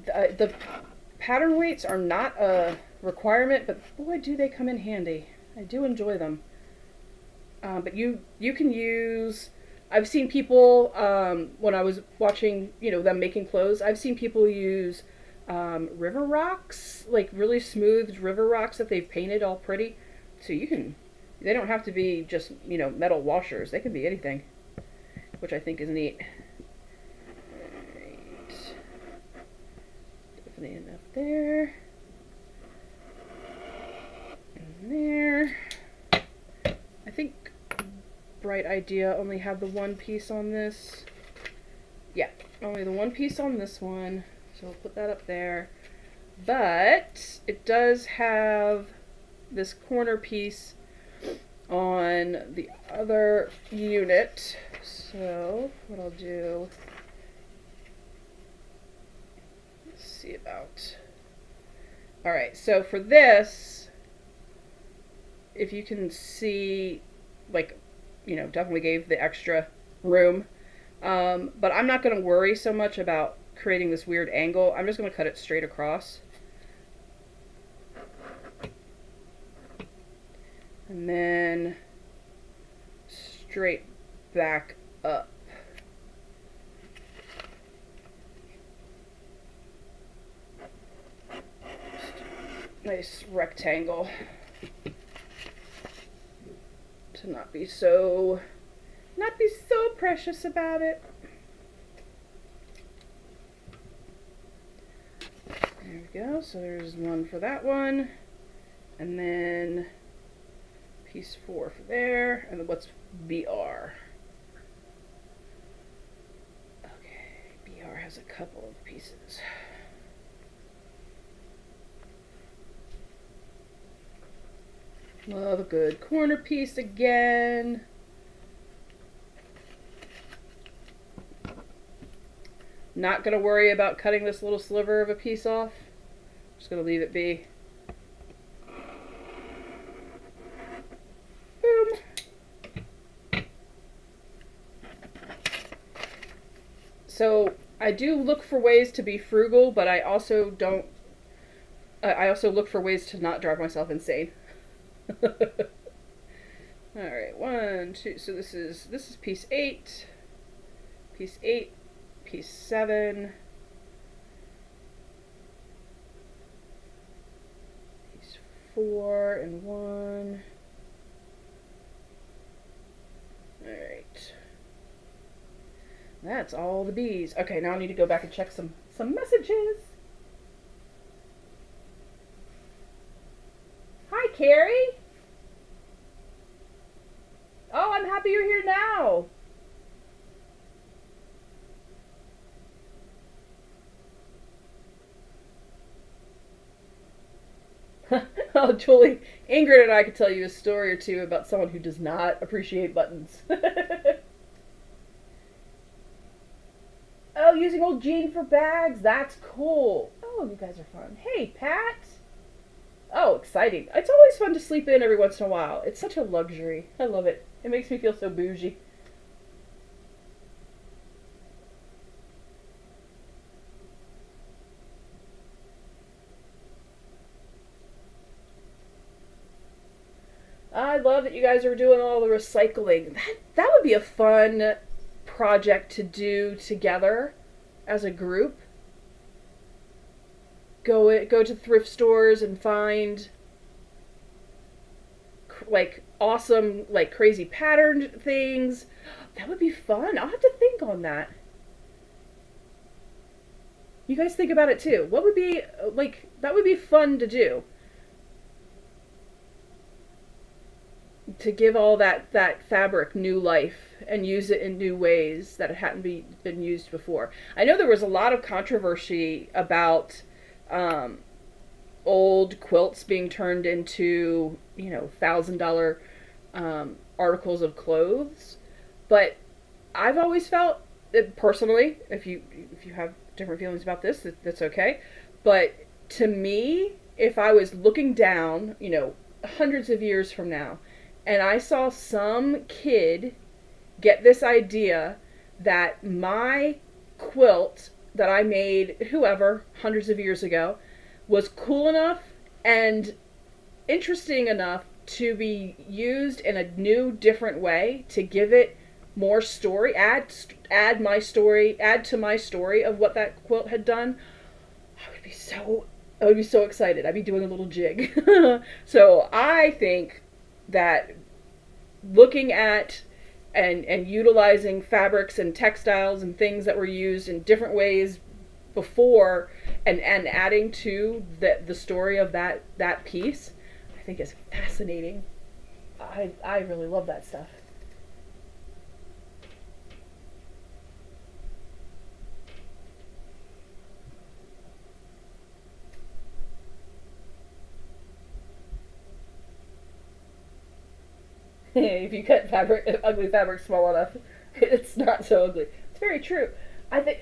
Speaker 1: The pattern weights are not a requirement, but boy, do they come in handy. I do enjoy them. But you can use, I've seen people, when I was watching, them making clothes, I've seen people use river rocks, like really smooth river rocks that they've painted all pretty. So they don't have to be just, metal washers. They can be anything, which I think is neat. Alright. Definitely enough there. And there. I think Bright Idea only had the one piece on this. Yeah, only the one piece on this one. So we'll put that up there. But it does have this corner piece on the other unit. So what I'll do, let's see about. All right, so for this, if you can see, like, definitely gave the extra room. But I'm not going to worry so much about creating this weird angle. I'm just going to cut it straight across. And then straight back up. nice rectangle to not be so precious about it. There we go. So there's one for that one, and then piece 4 for there, and then what's BR? Okay, BR has a couple of pieces. Love a good corner piece again. Not going to worry about cutting this little sliver of a piece off. Just going to leave it be. Boom. So I do look for ways to be frugal, but I also don't. I also look for ways to not drive myself insane. All right, 1, 2. So this is piece 8, piece 8, piece 7, piece 4 and 1. All right, that's all the bees. Okay, now I need to go back and check some messages. Hi, Carrie. Oh, I'm happy you're here now. Oh, Julie, Ingrid and I could tell you a story or two about someone who does not appreciate buttons. Oh, using old jean for bags. That's cool. Oh, you guys are fun. Hey, Pat. Oh, exciting. It's always fun to sleep in every once in a while. It's such a luxury. I love it. It makes me feel so bougie. I love that you guys are doing all the recycling. That would be a fun project to do together as a group. Go to thrift stores and find like awesome, like crazy patterned things. That would be fun. I'll have to think on that. You guys think about it too. What would be like, that would be fun to do. To give all that fabric new life and use it in new ways that it hadn't been used before. I know there was a lot of controversy about old quilts being turned into, $1,000 articles of clothes, but I've always felt that personally, if you have different feelings about this, that's okay. But to me, if I was looking down, hundreds of years from now, and I saw some kid get this idea that my quilt that I made, whoever, hundreds of years ago, was cool enough and interesting enough to be used in a new, different way, to give it more story, add to my story of what that quilt had done, I would be so excited. I'd be doing a little jig. So I think that looking at and utilizing fabrics and textiles and things that were used in different ways before and adding to the story of that piece, I think is fascinating. I really love that stuff. If you cut ugly fabric small enough, it's not so ugly. It's very true. I think,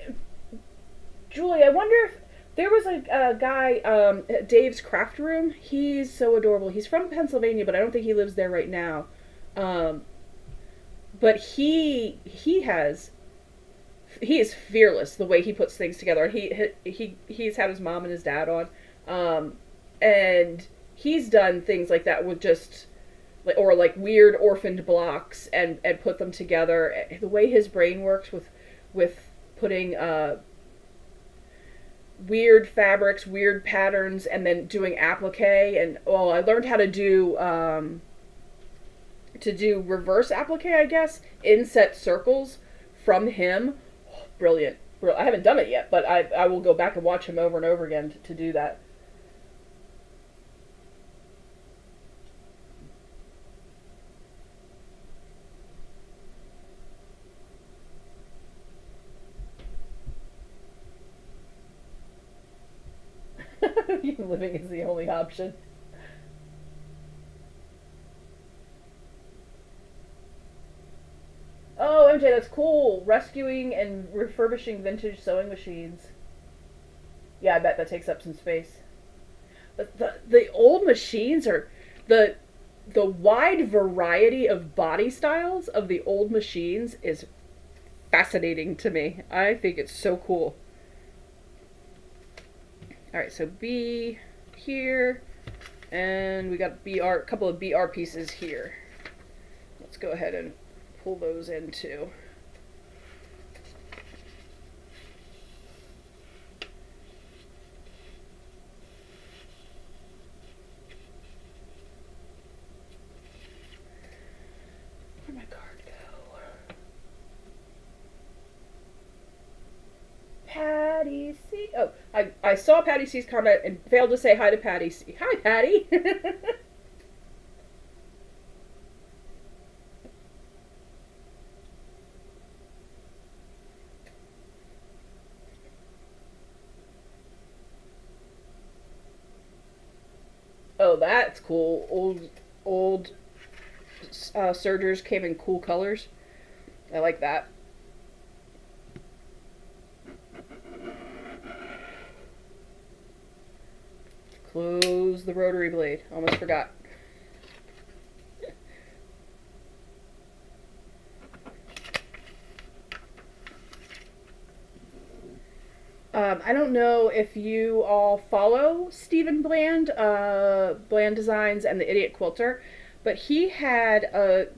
Speaker 1: Julie, I wonder if there was a guy, Dave's Craft Room. He's so adorable. He's from Pennsylvania, but I don't think he lives there right now. But he is fearless the way he puts things together. He's had his mom and his dad on, and he's done things like that with just. Or like weird orphaned blocks and put them together. The way his brain works with putting weird fabrics, weird patterns, and then doing applique. And I learned how to do reverse applique, I guess, inset circles from him. Oh, brilliant. I haven't done it yet, but I will go back and watch him over and over again to do that. Living is the only option. Oh, MJ, that's cool. Rescuing and refurbishing vintage sewing machines. Yeah, I bet that takes up some space. But the old machines are the wide variety of body styles of the old machines is fascinating to me. I think it's so cool. All right, so B here, and we got BR, a couple of BR pieces here. Let's go ahead and pull those in too. Where'd my card go? Patty C. Oh, I saw Patty C's comment and failed to say hi to Patty C. Hi, Patty. Oh, that's cool. Old sergers came in cool colors. I like that. Close the rotary blade. Almost forgot. I don't know if you all follow Stephen Bland, Bland Designs and the Idiot Quilter, but he had a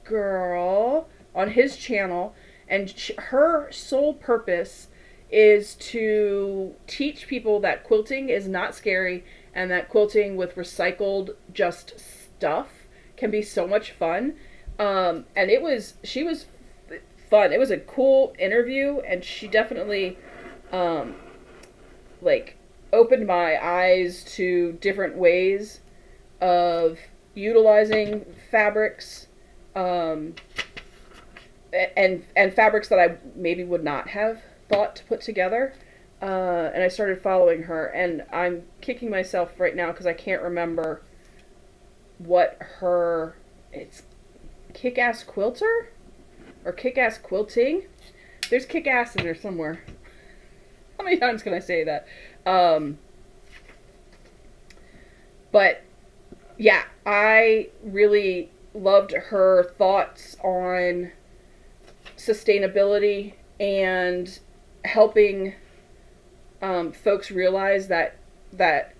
Speaker 1: girl on his channel, and her sole purpose is to teach people that quilting is not scary and that quilting with recycled just stuff can be so much fun. And she was fun. It was a cool interview, and she definitely like opened my eyes to different ways of utilizing fabrics, and fabrics that I maybe would not have thought to put together. And I started following her, and I'm kicking myself right now because I can't remember what it's Kick-Ass Quilter? Or Kick-Ass Quilting? There's Kick-Ass in there somewhere. How many times can I say that? But yeah, I really loved her thoughts on sustainability and helping folks realize that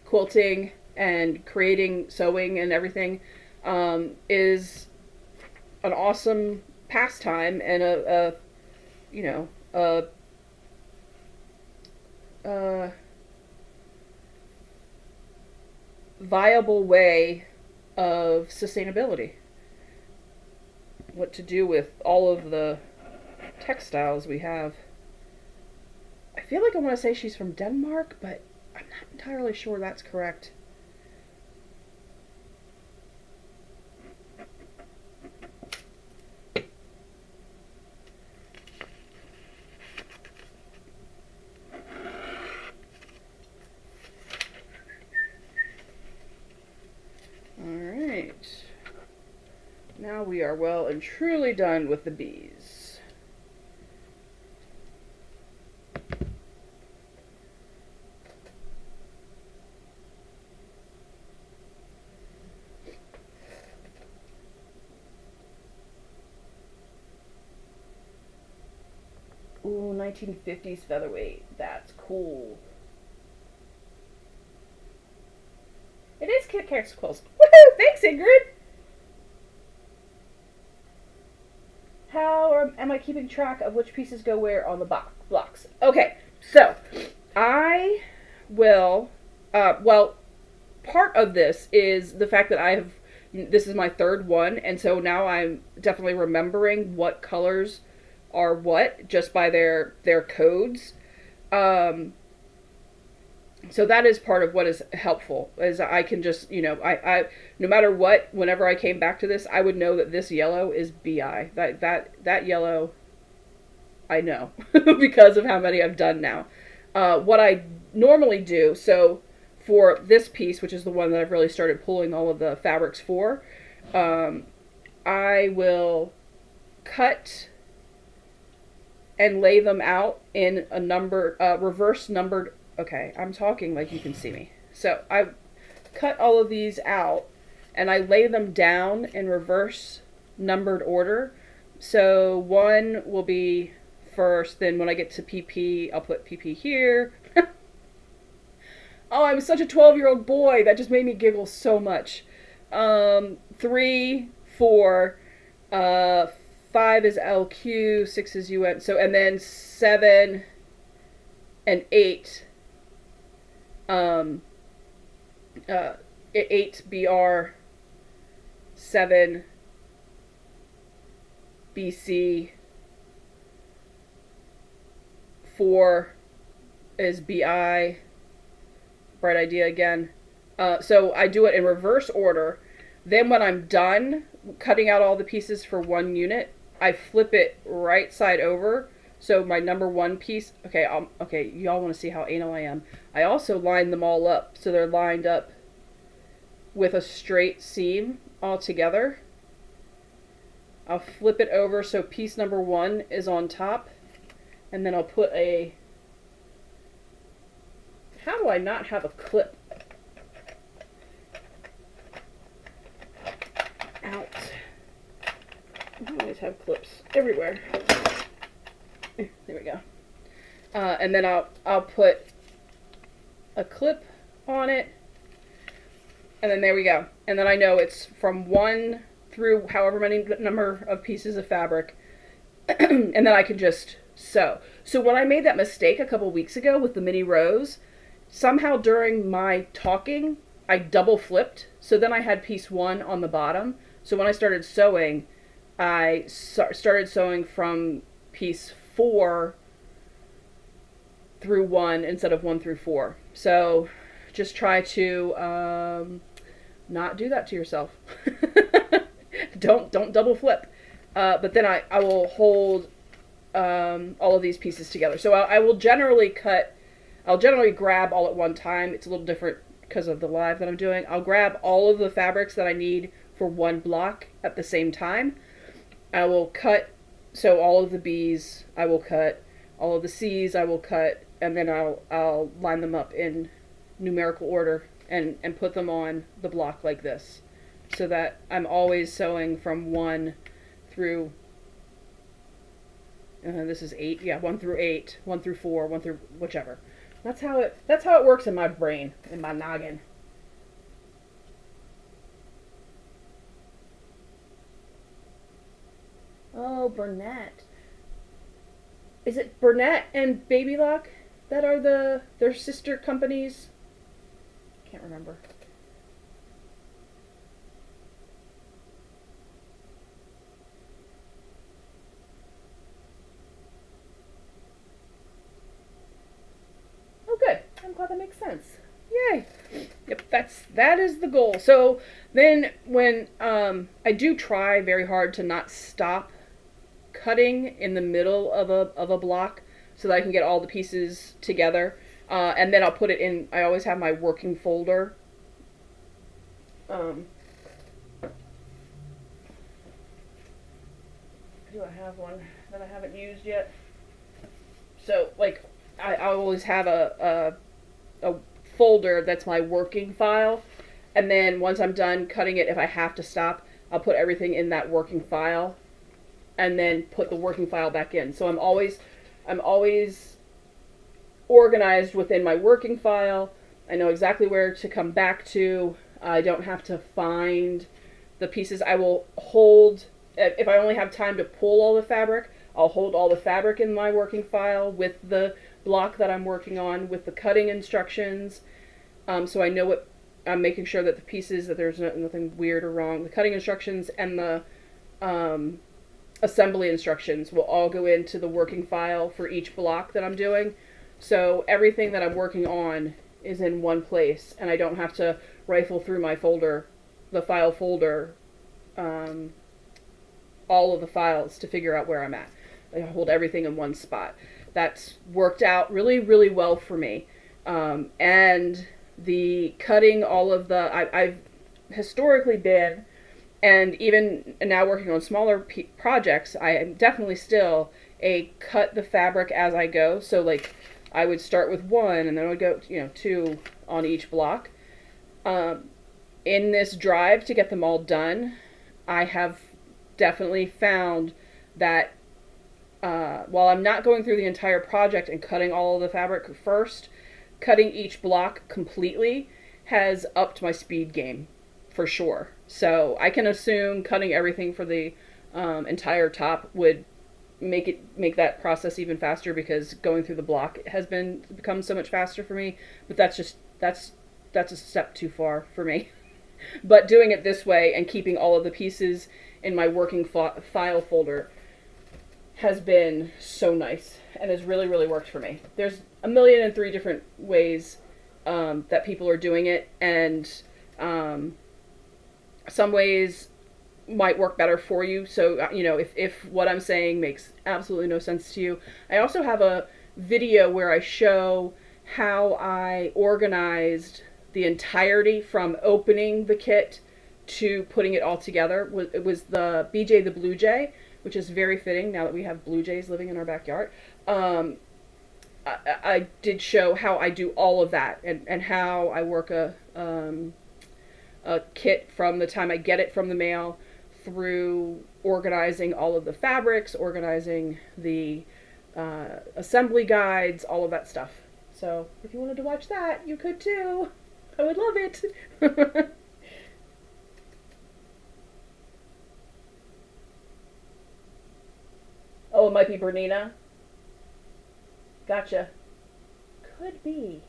Speaker 1: quilting and creating sewing and everything is an awesome pastime and a viable way of sustainability. What to do with all of the textiles we have. I feel like I want to say she's from Denmark, but I'm not entirely sure that's correct. Alright. Now we are well and truly done with the bees. Ooh, 1950s featherweight. That's cool. It is Kick-Ass Quilts. Woohoo! Thanks, Ingrid! How am I keeping track of which pieces go where on the blocks? Okay, so I will, well, part of this is the fact that this is my third one, and so now I'm definitely remembering what colors are what just by their codes. Um, so that is part of what is helpful, is I can just, I no matter what, whenever I came back to this, I would know that this yellow is BI. That yellow, I know because of how many I've done now. What I normally do, so for this piece, which is the one that I've really started pulling all of the fabrics for, I will cut and lay them out in a reverse numbered. Okay, I'm talking like you can see me. So I cut all of these out and I lay them down in reverse numbered order. So one will be first, then when I get to PP, I'll put PP here. Oh, I'm such a 12-year-old boy. That just made me giggle so much. 3, 4, 5 is LQ, 6 is UN. So, and then 7 and 8. 8 BR, 7 BC, 4 is BI. Bright idea again. So I do it in reverse order. Then when I'm done cutting out all the pieces for one unit, I flip it right side over. So my number one piece, okay, y'all want to see how anal I am. I also line them all up so they're lined up with a straight seam all together. I'll flip it over so piece number one is on top, and then I'll put a, how do I not have a clip? Out. I always have clips everywhere. There we go. And then I'll put a clip on it, and then there we go. And then I know it's from 1 through however many number of pieces of fabric, and then I can just sew. So when I made that mistake a couple weeks ago with the mini rows, somehow during my talking, I double flipped. So then I had piece 1 on the bottom. So when I started sewing, I started sewing from piece 4 through 1 instead of 1 through 4. So just try to not do that to yourself. Don't double flip. But then I will hold all of these pieces together. So I will generally I'll generally grab all at one time. It's a little different because of the live that I'm doing. I'll grab all of the fabrics that I need for one block at the same time. I will cut, so all of the B's I will cut, all of the C's I will cut, and then I'll line them up in numerical order and put them on the block like this, so that I'm always sewing from 1 through, this is 8, yeah, 1 through 8, 1 through 4, 1 through whichever. That's how it works in my brain, in my noggin. Oh, Burnett. Is it Burnett and Baby Lock that are their sister companies? Can't remember. Oh, good. I'm glad that makes sense. Yay. Yep, that is the goal. So then when I do try very hard to not stop cutting in the middle of a block so that I can get all the pieces together, and then I'll put it in. I always have my working folder. Do I have one that I haven't used yet? So like I always have a folder that's my working file, and then once I'm done cutting it, if I have to stop, I'll put everything in that working file and then put the working file back in. So I'm always organized within my working file. I know exactly where to come back to. I don't have to find the pieces. I will hold, if I only have time to pull all the fabric, I'll hold all the fabric in my working file with the block that I'm working on with the cutting instructions, so I know what I'm making sure that the pieces, that there's nothing weird or wrong. The cutting instructions and the assembly instructions will all go into the working file for each block that I'm doing. So everything that I'm working on is in one place, and I don't have to rifle through my folder, the file folder, all of the files to figure out where I'm at. I hold everything in one spot. That's worked out really, really well for me. And the cutting all of the, I've historically been, and even now working on smaller projects, I am definitely still a cut the fabric as I go. So like I would start with one and then I would go, two on each block. In this drive to get them all done, I have definitely found that while I'm not going through the entire project and cutting all of the fabric first, cutting each block completely has upped my speed game for sure. So I can assume cutting everything for the entire top would make that process even faster, because going through the block has become so much faster for me. But that's a step too far for me. But doing it this way and keeping all of the pieces in my working file folder has been so nice and has really, really worked for me. There's 1,000,003 different ways that people are doing it, and some ways might work better for you. So, if what I'm saying makes absolutely no sense to you, I also have a video where I show how I organized the entirety from opening the kit to putting it all together. It was the BJ the Blue Jay, which is very fitting now that we have blue jays living in our backyard. I did show how I do all of that, and how I work a kit from the time I get it from the mail through organizing all of the fabrics, organizing the assembly guides, all of that stuff. So if you wanted to watch that, you could too. I would love it. Oh, it might be Bernina. Gotcha. Could be.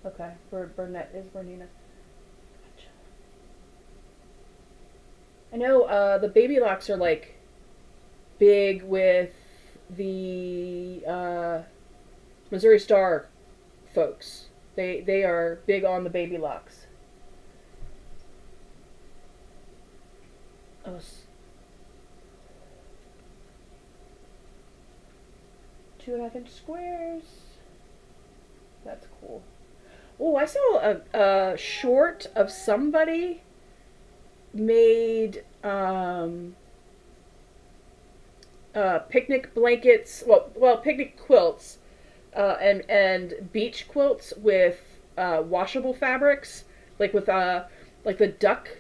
Speaker 1: Okay, Burnett is Bernina. Gotcha. I know the baby locks are like big with the Missouri Star folks. They are big on the baby locks. Oh, 2.5-inch squares. That's cool. Oh, I saw a short of somebody made picnic blankets, well, picnic quilts, and beach quilts with washable fabrics, like with like the duck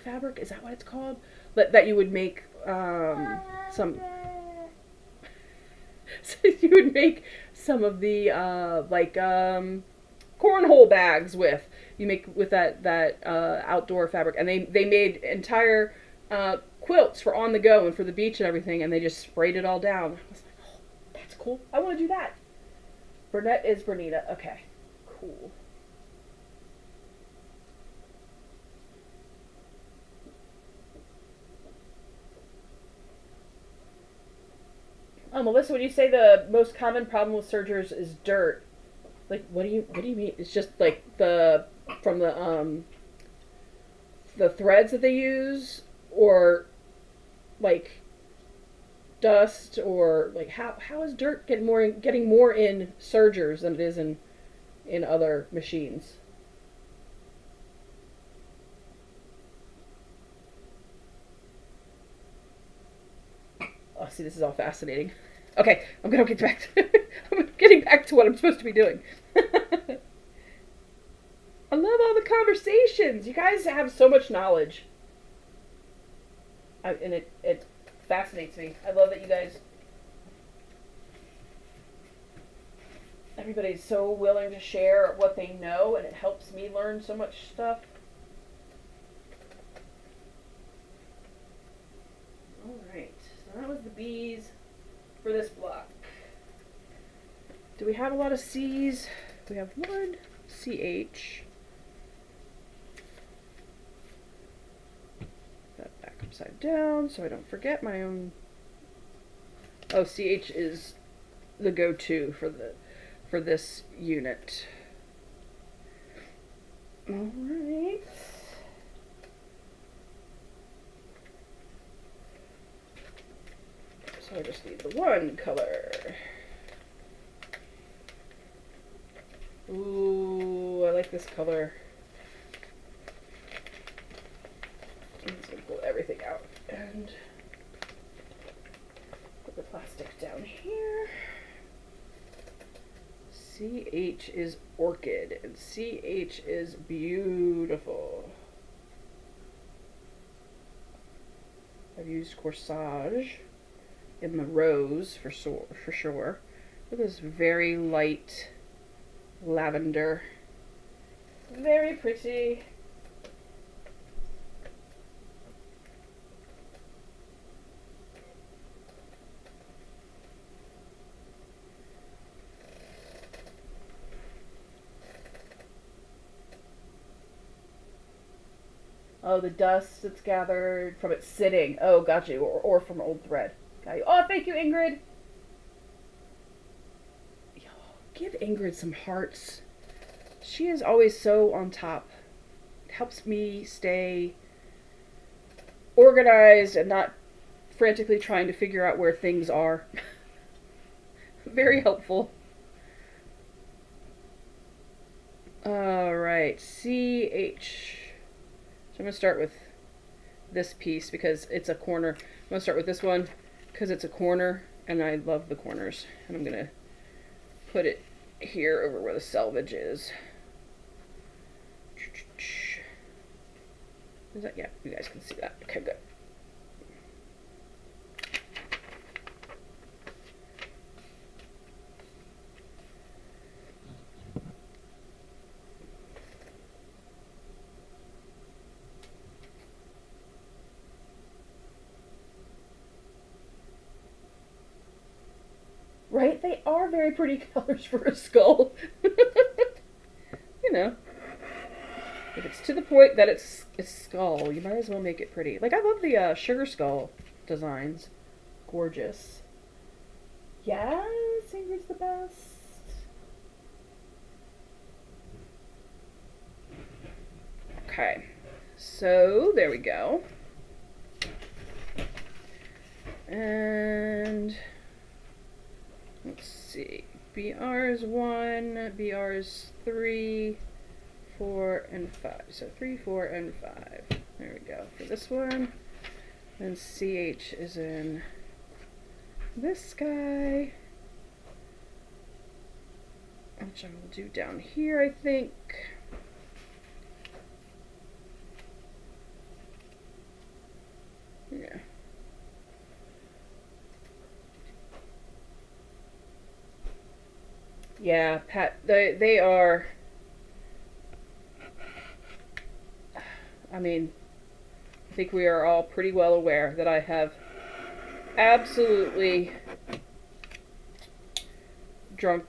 Speaker 1: fabric. Is that what it's called? That you would make some. So you would make some of the cornhole bags with. You make with that outdoor fabric, and they made entire quilts for on the go and for the beach and everything, and they just sprayed it all down. I was like, oh, that's cool. I want to do that. Burnett is Bernita. Okay, cool. Melissa, when you say the most common problem with sergers is dirt, like what do you mean? It's just like from the threads that they use, or like dust, or like how is dirt getting more in sergers than it is in other machines? Oh, see, this is all fascinating. Okay, I'm getting back to what I'm supposed to be doing. I love all the conversations. You guys have so much knowledge. And it fascinates me. I love that you guys everybody's so willing to share what they know, and it helps me learn so much stuff. Alright, so that was the B's for this block. Do we have a lot of C's? We have one CH. That back upside down so I don't forget my own. Oh, CH is the go-to for this unit. Alright. So I just need the one color. Ooh, I like this color. I'm just gonna pull everything out and put the plastic down here. CH is orchid, and CH is beautiful. I've used corsage in the rose for sure. Look at this very light lavender. Very pretty. Oh, the dust that's gathered from it sitting. Oh, got you. Or from old thread. Got you. Oh, thank you, Ingrid. Yo, give Ingrid some hearts. She is always so on top. It helps me stay organized and not frantically trying to figure out where things are. Very helpful. Alright, CH. So I'm going to start with this piece because it's a corner. I'm going to start with this one because it's a corner and I love the corners. And I'm going to put it here over where the selvage is. Is that? Yeah, you guys can see that. Okay, good. Right? They are very pretty colors for a skull. You know. If it's to the point that it's a skull, you might as well make it pretty. Like, I love the sugar skull designs. Gorgeous. Yes, Ingrid's the best. Okay. So, there we go. And let's see. BR is 1, BR is 3, 4, and 5. So 3, 4, and 5. There we go for this one. And CH is in this guy, which I will do down here, I think. Yeah. Yeah, Pat, they are, I mean, I think we are all pretty well aware that I have absolutely drunk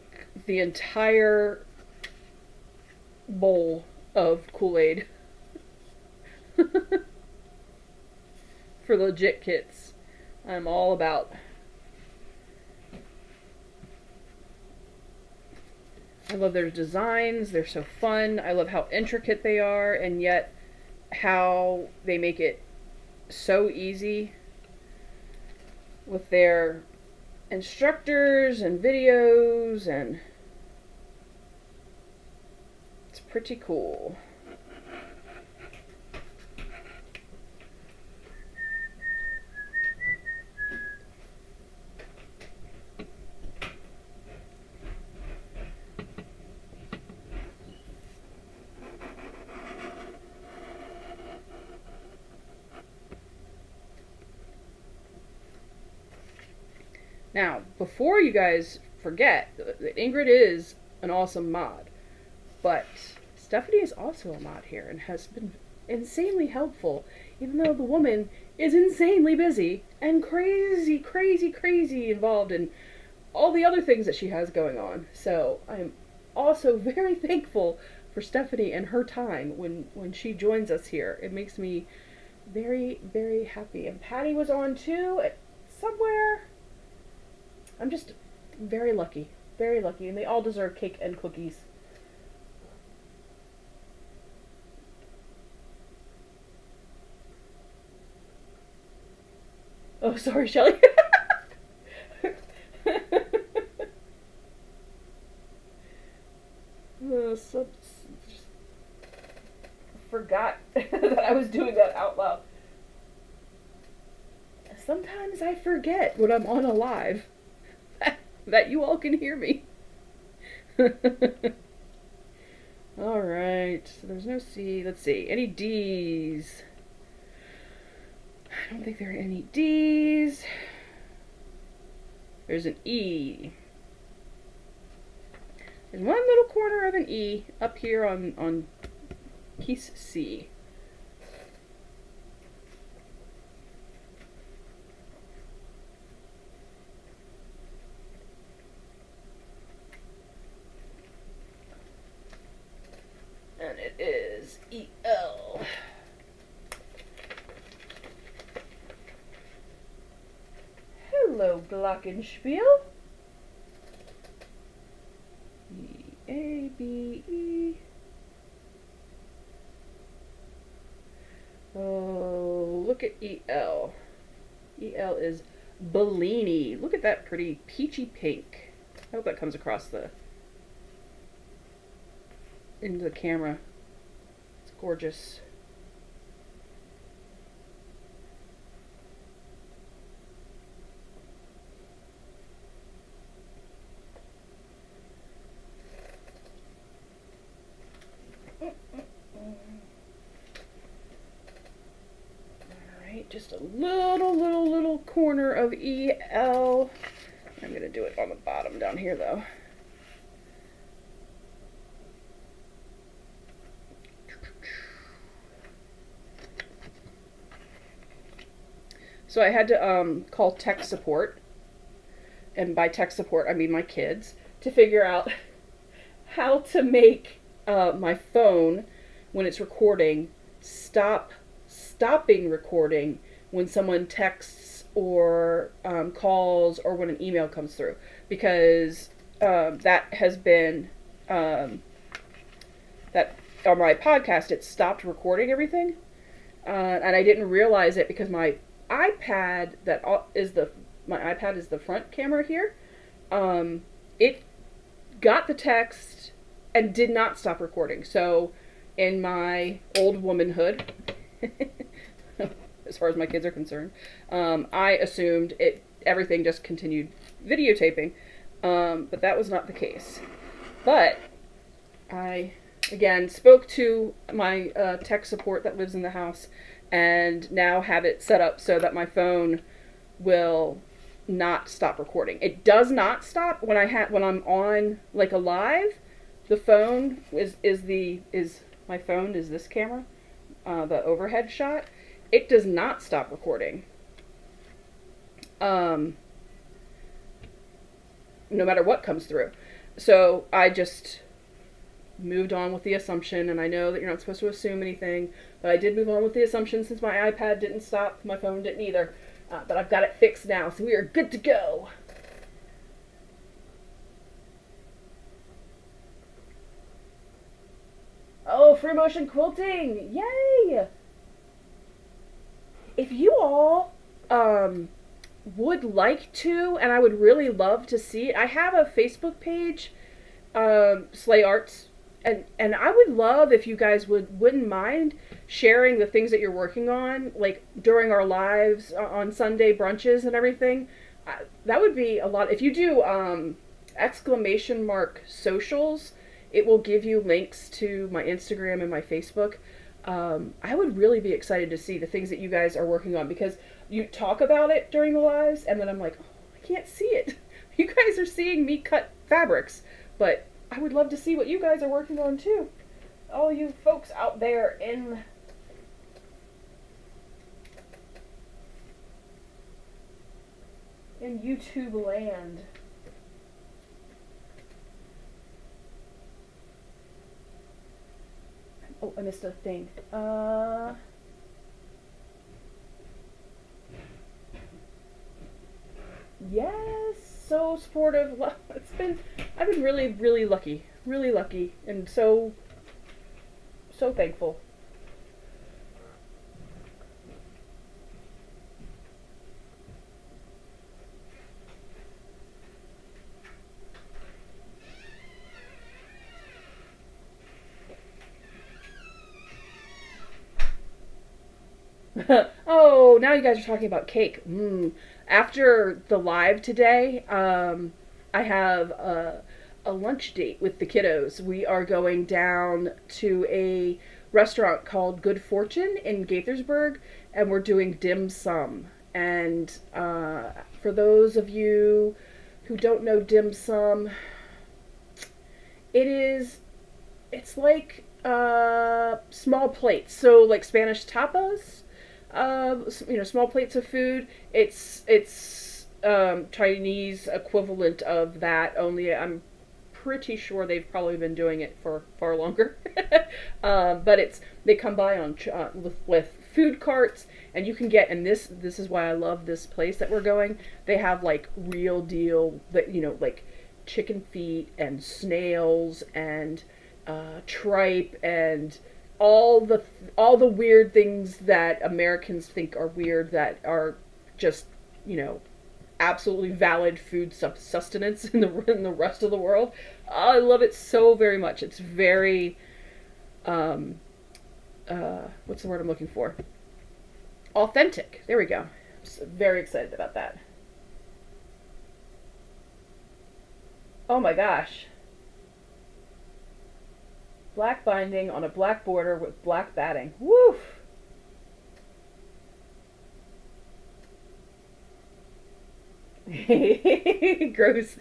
Speaker 1: the entire bowl of Kool-Aid for legit kits. I'm all about. I love their designs. They're so fun. I love how intricate they are, and yet how they make it so easy with their instructors and videos, and it's pretty cool. Now, before you guys forget, Ingrid is an awesome mod. But Stephanie is also a mod here and has been insanely helpful, even though the woman is insanely busy and crazy, crazy, crazy involved in all the other things that she has going on. So I'm also very thankful for Stephanie and her time when she joins us here. It makes me very, very happy. And Patty was on too somewhere. I'm just very lucky, and they all deserve cake and cookies. Oh, sorry, Shelly. So, just forgot that I was doing that out loud. Sometimes I forget when I'm on a live that you all can hear me. Alright, so there's no C. Let's see. Any D's? I don't think there are any D's. There's an E. There's one little corner of an E up here on piece C. And it is EL. Hello, Glockenspiel. E-A-B-E. Oh, look at EL. EL is Bellini. Look at that pretty peachy pink. I hope that comes across into the camera. It's gorgeous. Alright, just a little corner of EL. I'm going to do it on the bottom down here though. So I had to call tech support, and by tech support I mean my kids, to figure out how to make my phone, when it's recording, stopping recording when someone texts or calls or when an email comes through, because that has been that on my podcast it stopped recording everything, and I didn't realize it because my iPad is the front camera here. It got the text and did not stop recording. So in my old womanhood, as far as my kids are concerned, I assumed everything just continued videotaping, but that was not the case. But I, again, spoke to my tech support that lives in the house, and now have it set up so that my phone will not stop recording. It does not stop when I'm on like a live. The phone is my phone is this camera, the overhead shot. It does not stop recording. No matter what comes through. So I just moved on with the assumption, and I know that you're not supposed to assume anything, but I did move on with the assumption since my iPad didn't stop, my phone didn't either. But I've got it fixed now, so we are good to go. Oh, free motion quilting! Yay! If you all would like to, and I would really love to see it, I have a Facebook page, SleighArts, and I would love if you guys wouldn't mind sharing the things that you're working on, like during our lives on Sunday brunches and everything. That would be a lot. If you do !socials, it will give you links to my Instagram and my Facebook. I would really be excited to see the things that you guys are working on, because you talk about it during the lives, and then I'm like, oh, I can't see it. You guys are seeing me cut fabrics, but I would love to see what you guys are working on too. All you folks out there in YouTube land. Oh, I missed a thing. Yes, so supportive. I've been really, really lucky, and so thankful. Oh, now you guys are talking about cake. After the live today, I have a lunch date with the kiddos. We are going down to a restaurant called Good Fortune in Gaithersburg, and we're doing dim sum. And for those of you who don't know dim sum, it's like small plates. So like Spanish tapas, small plates of food. It's Chinese equivalent of that. Only I'm pretty sure they've probably been doing it for far longer. But they come by on with food carts, and you can get. And this is why I love this place that we're going. They have like real deal that like chicken feet and snails and tripe and all the weird things that Americans think are weird that are just absolutely valid food sustenance in the rest of the world. I love it so very much. It's very what's the word I'm looking for? Authentic. There we go. I'm just very excited about that. Oh my gosh. Black binding on a black border with black batting. Woof! Gross.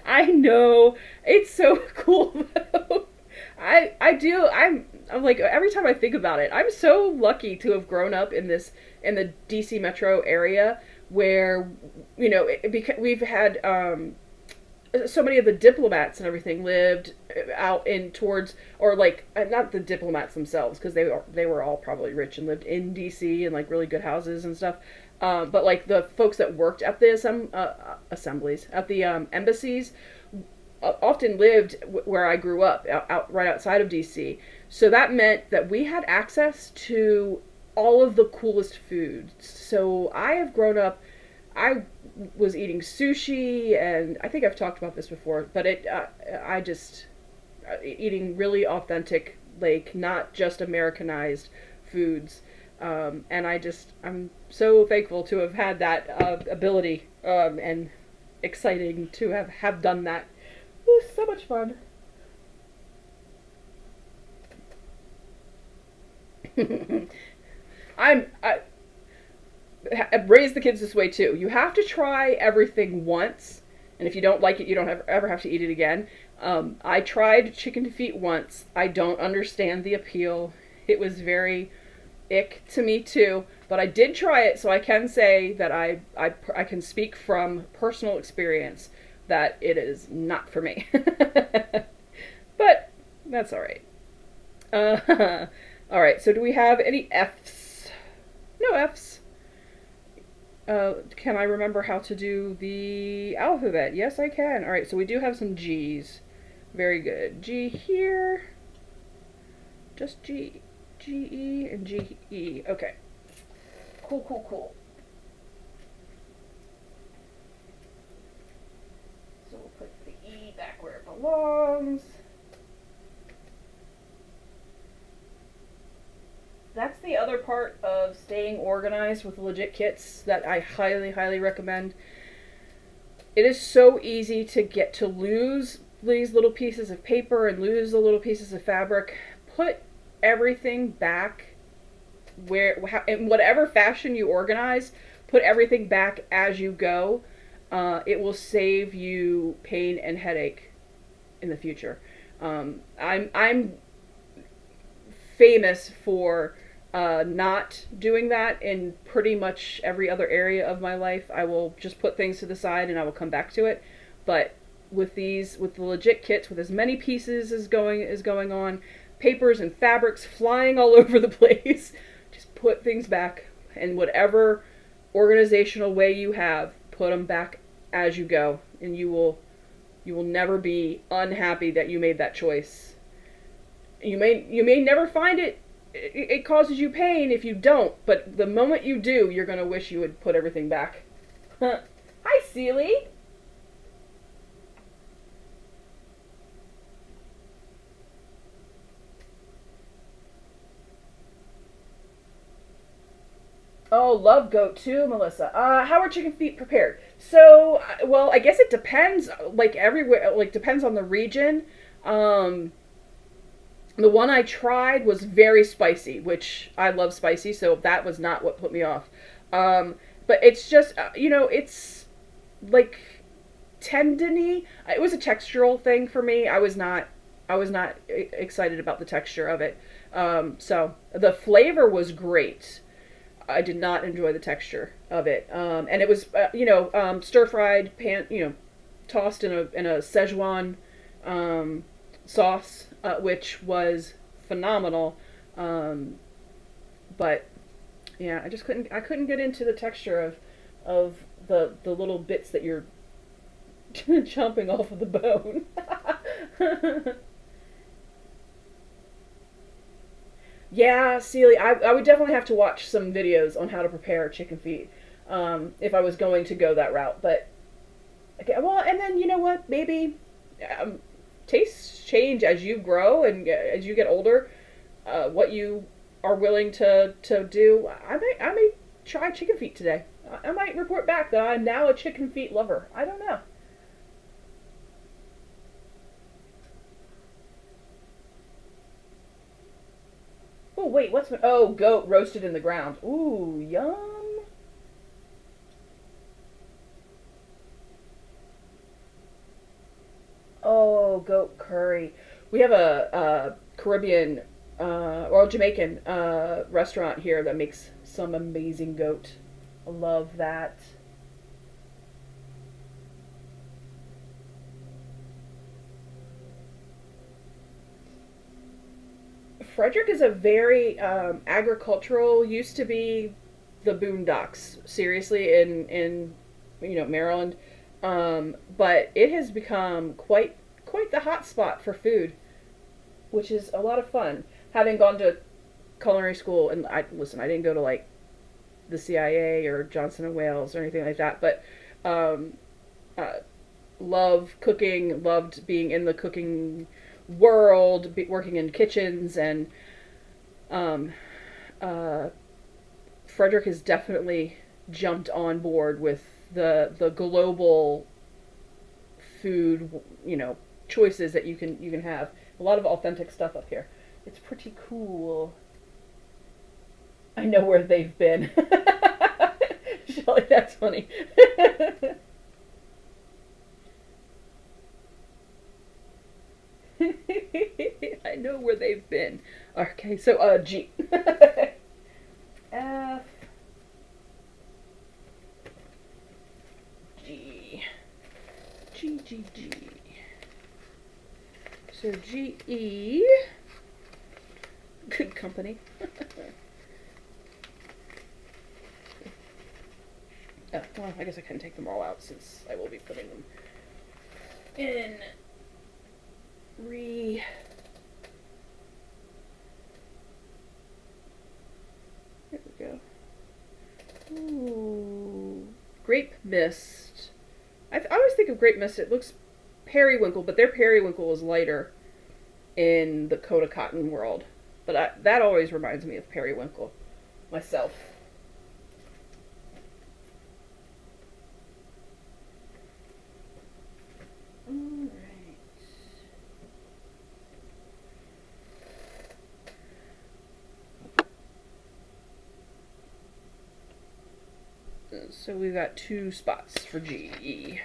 Speaker 1: I know. It's so cool though. I'm like, every time I think about it, I'm so lucky to have grown up in the DC metro area where because we've had so many of the diplomats and everything lived out in towards, or like not the diplomats themselves, because they were all probably rich and lived in DC and like really good houses and stuff. But like the folks that worked at the assemblies at the embassies often lived where I grew up, out right outside of DC. So that meant that we had access to all of the coolest foods. So I have grown up. I was eating sushi, and I think I've talked about this before, but I just eating really authentic, like not just Americanized foods. And I'm so thankful to have had that ability, and exciting to have done that. It was so much fun. I raise the kids this way too. You have to try everything once, and if you don't like it, you don't ever have to eat it again. I tried chicken feet once. I don't understand the appeal. It was very ick to me too, but I did try it, so I can say that I can speak from personal experience that it is not for me. But that's all right. All right. So do we have any Fs? No Fs. Can I remember how to do the alphabet? Yes, I can. All right. So we do have some G's. Very good. G here. Just G. G-E and G-E. Okay. Cool. So we'll put the E back where it belongs. That's the other part of staying organized with legit kits that I highly, highly recommend. It is so easy to get to lose these little pieces of paper and lose the little pieces of fabric. Put everything back in whatever fashion you organize. Put everything back as you go. It will save you pain and headache in the future. I'm famous for not doing that in pretty much every other area of my life. I will just put things to the side and I will come back to it. But with with the legit kits, with as many pieces as going on, papers and fabrics flying all over the place, just put things back in whatever organizational way you have. Put them back as you go, and you will never be unhappy that you made that choice. You may never find it causes you pain if you don't, but the moment you do, you're going to wish you would put everything back. Hi, Seely. Oh, love goat too, Melissa. How are chicken feet prepared? So, well, I guess it depends. Like everywhere, like depends on the region. Um, the one I tried was very spicy, which I love spicy, so that was not what put me off. Um, but it's just, it's like tendony. It was a textural thing for me. I was not excited about the texture of it. So the flavor was great. I did not enjoy the texture of it. And it was, stir fried, tossed in a Szechuan sauce, which was phenomenal. But yeah, I couldn't get into the texture of the little bits that you're chomping off of the bone. Yeah, Celie, I would definitely have to watch some videos on how to prepare chicken feet, if I was going to go that route. But okay, well, and then you know what? Maybe tastes change as you grow and as you get older. What you are willing to do. I may try chicken feet today. I might report back that I'm now a chicken feet lover. I don't know. Oh wait, goat roasted in the ground. Ooh, yum. Oh, goat curry. We have a Caribbean or Jamaican restaurant here that makes some amazing goat. I love that. Frederick is a very agricultural. Used to be the boondocks, seriously, in Maryland, but it has become quite the hot spot for food, which is a lot of fun. Having gone to culinary school, and I didn't go to like the CIA or Johnson and Wales or anything like that, but um, uh, love cooking, loved being in the cooking world, working in kitchens, and um, uh, Frederick has definitely jumped on board with the global food, choices that you can have. A lot of authentic stuff up here. It's pretty cool. I know where they've been. Shelly, that's funny. I know where they've been. Okay, so G. F G G G G. So G E. Good company. Oh, well, I guess I can take them all out since I will be putting them in There we go. Ooh. Grape Mist. I always think of Grape Mist, it looks periwinkle, but their periwinkle is lighter in the Coda Cotton world. But that always reminds me of periwinkle myself. Alright. So we've got 2 spots for G.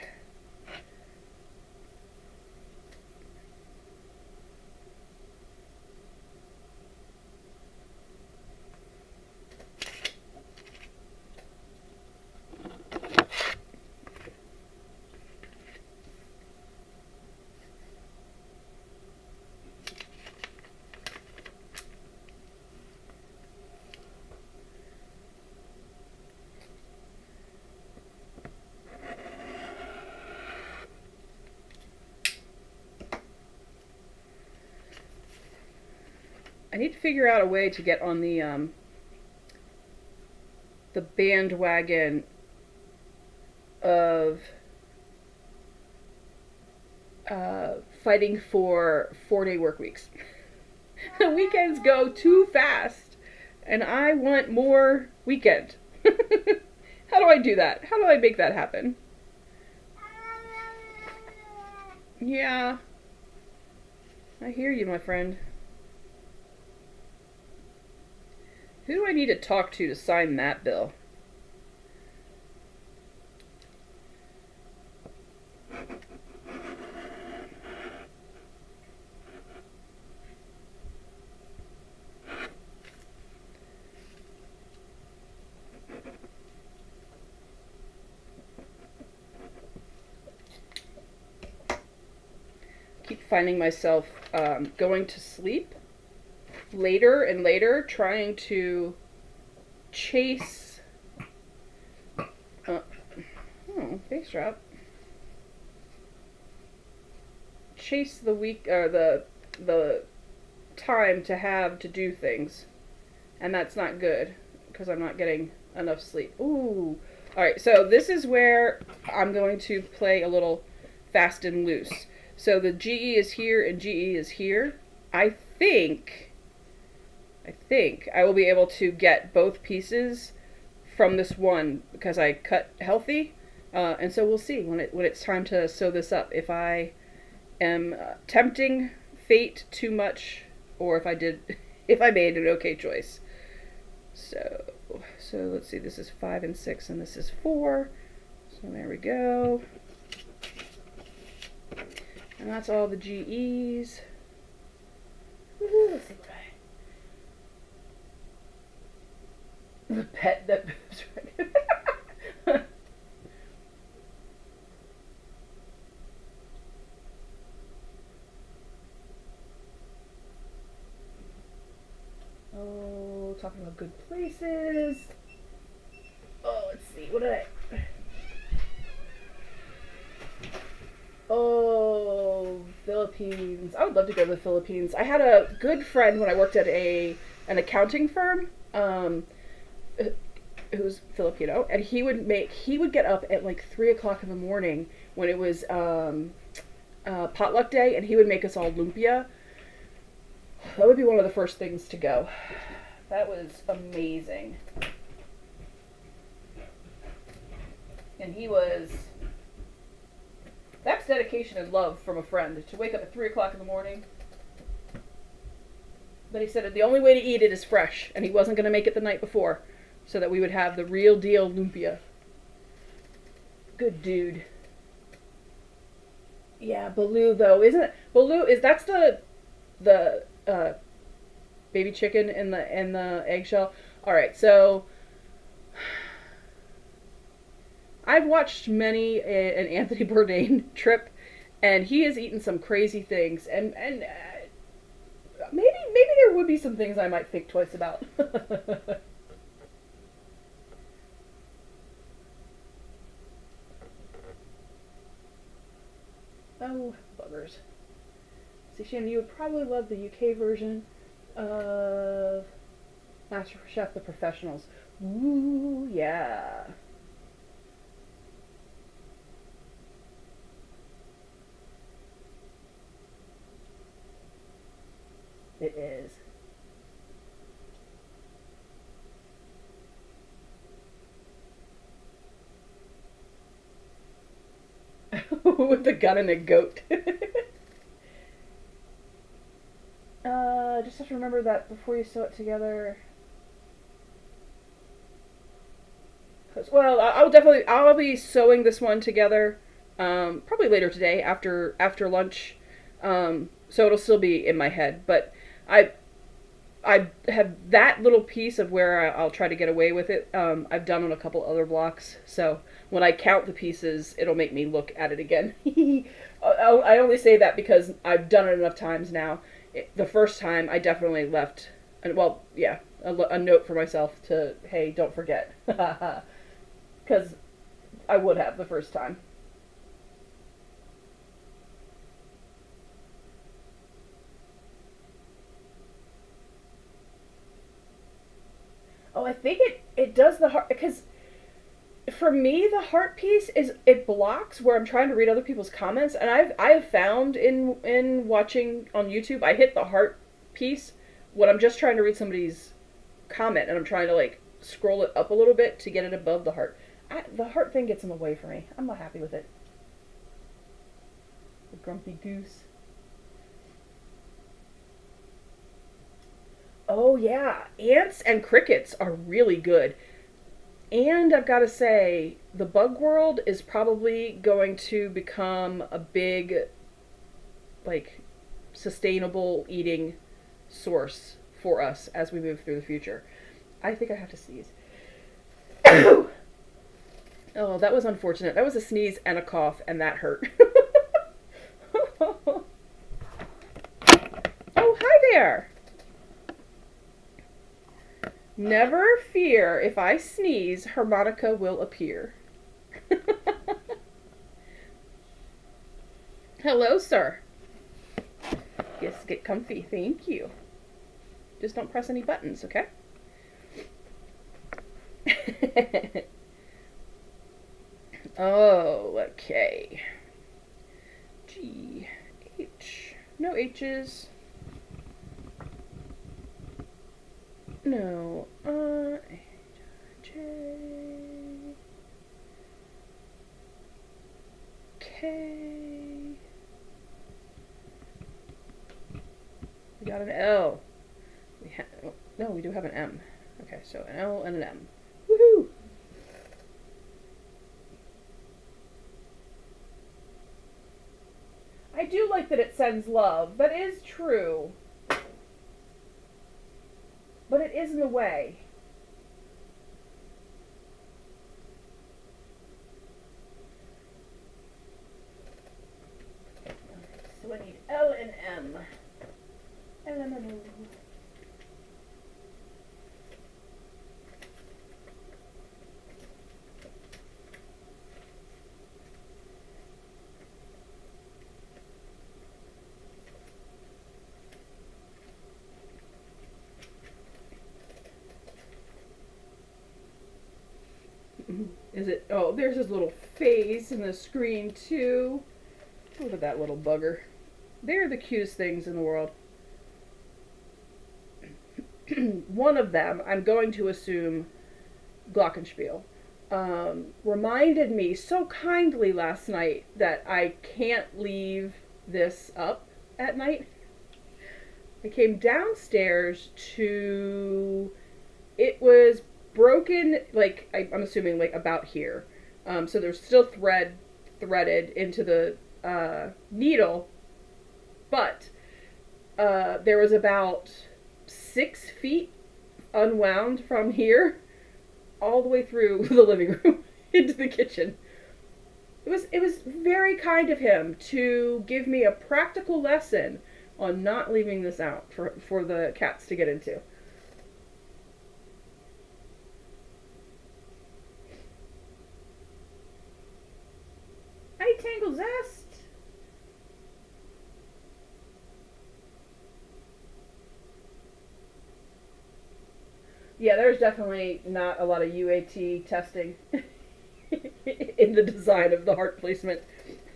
Speaker 1: I need to figure out a way to get on the bandwagon of fighting for 4-day work weeks. The weekends go too fast, and I want more weekend. How do I do that? How do I make that happen? Yeah. I hear you, my friend. Who do I need to talk to sign that bill? Keep finding myself going to sleep later and later, trying to chase face drop. Chase the week or the time to have to do things, and that's not good because I'm not getting enough sleep. Ooh. All right, so this is where I'm going to play a little fast and loose. So the GE is here and GE is here. I think I will be able to get both pieces from this one because I cut healthy, and so we'll see when it's time to sew this up if I am tempting fate too much or if I made an okay choice. So let's see. This is 5 and 6, and this is 4. So there we go. And that's all the GEs. Woo-hoo, let's see what the pet that moves right. Oh, talking about good places. Oh, let's see. What did I... Oh, Philippines. I would love to go to the Philippines. I had a good friend when I worked at an accounting firm, who's Filipino, and he would get up at like 3 o'clock in the morning when it was potluck day, and he would make us all lumpia. That would be one of the first things to go. That was amazing. And that's dedication and love from a friend, to wake up at 3 o'clock in the morning. But he said the only way to eat it is fresh, and he wasn't going to make it the night before, so that we would have the real deal lumpia. Good dude. Yeah, Baloo though, isn't it? Baloo that's the baby chicken in the eggshell. All right, so I've watched many an Anthony Bourdain trip, and he has eaten some crazy things, and maybe there would be some things I might think twice about. Oh, buggers. See, Shannon, you would probably love the UK version of Master Chef The Professionals. Ooh, yeah. It is. With the gun and the goat. Just have to remember that before you sew it together. Well, I'll be sewing this one together, probably later today after lunch. So it'll still be in my head, but I have that little piece of where I'll try to get away with it. I've done on a couple other blocks, so when I count the pieces, it'll make me look at it again. I only say that because I've done it enough times now. The first time, I definitely left, a note for myself to, hey, don't forget. Because I would have the first time. I think it does the heart, because for me the heart piece is, it blocks where I'm trying to read other people's comments, and I've found in watching on YouTube, I hit the heart piece when I'm just trying to read somebody's comment and I'm trying to like scroll it up a little bit to get it above the heart. The heart thing gets in the way for me. I'm not happy with it. The grumpy goose. Oh yeah, ants and crickets are really good. And I've got to say, the bug world is probably going to become a big, like, sustainable eating source for us as we move through the future. I think I have to sneeze. Oh, that was unfortunate. That was a sneeze and a cough, and that hurt. Oh, hi there. Never fear, if I sneeze, harmonica will appear. Hello, sir. Yes, get comfy. Thank you. Just don't press any buttons, okay? Oh, okay. G, H. No H's. No, J, K. We got an L. No, we do have an M. Okay, so an L and an M. Woohoo! I do like that it sends love. That is true. But it is in the way. So I need L and M. L and M. Is it? Oh, there's his little face in the screen too. Look at that little bugger. They're the cutest things in the world. One of them, I'm going to assume Glockenspiel, reminded me so kindly last night that I can't leave this up at night. I came downstairs to, it was broken, like, I'm assuming, like, about here. So there's still threaded into the needle, but there was about 6 feet unwound from here all the way through the living room into the kitchen. It was very kind of him to give me a practical lesson on not leaving this out for the cats to get into. Hi, Tangle Zest. Yeah, there's definitely not a lot of UAT testing in the design of the heart placement.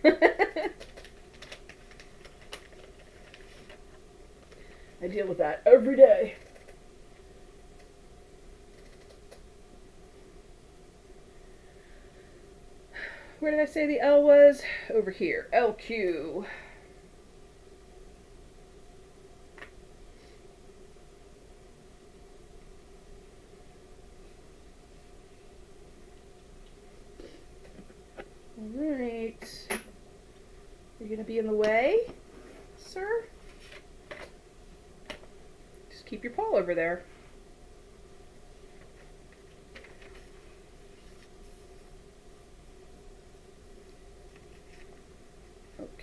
Speaker 1: I deal with that every day. Where did I say the L was? Over here. LQ. Alright. You're going to be in the way, sir? Just keep your paw over there.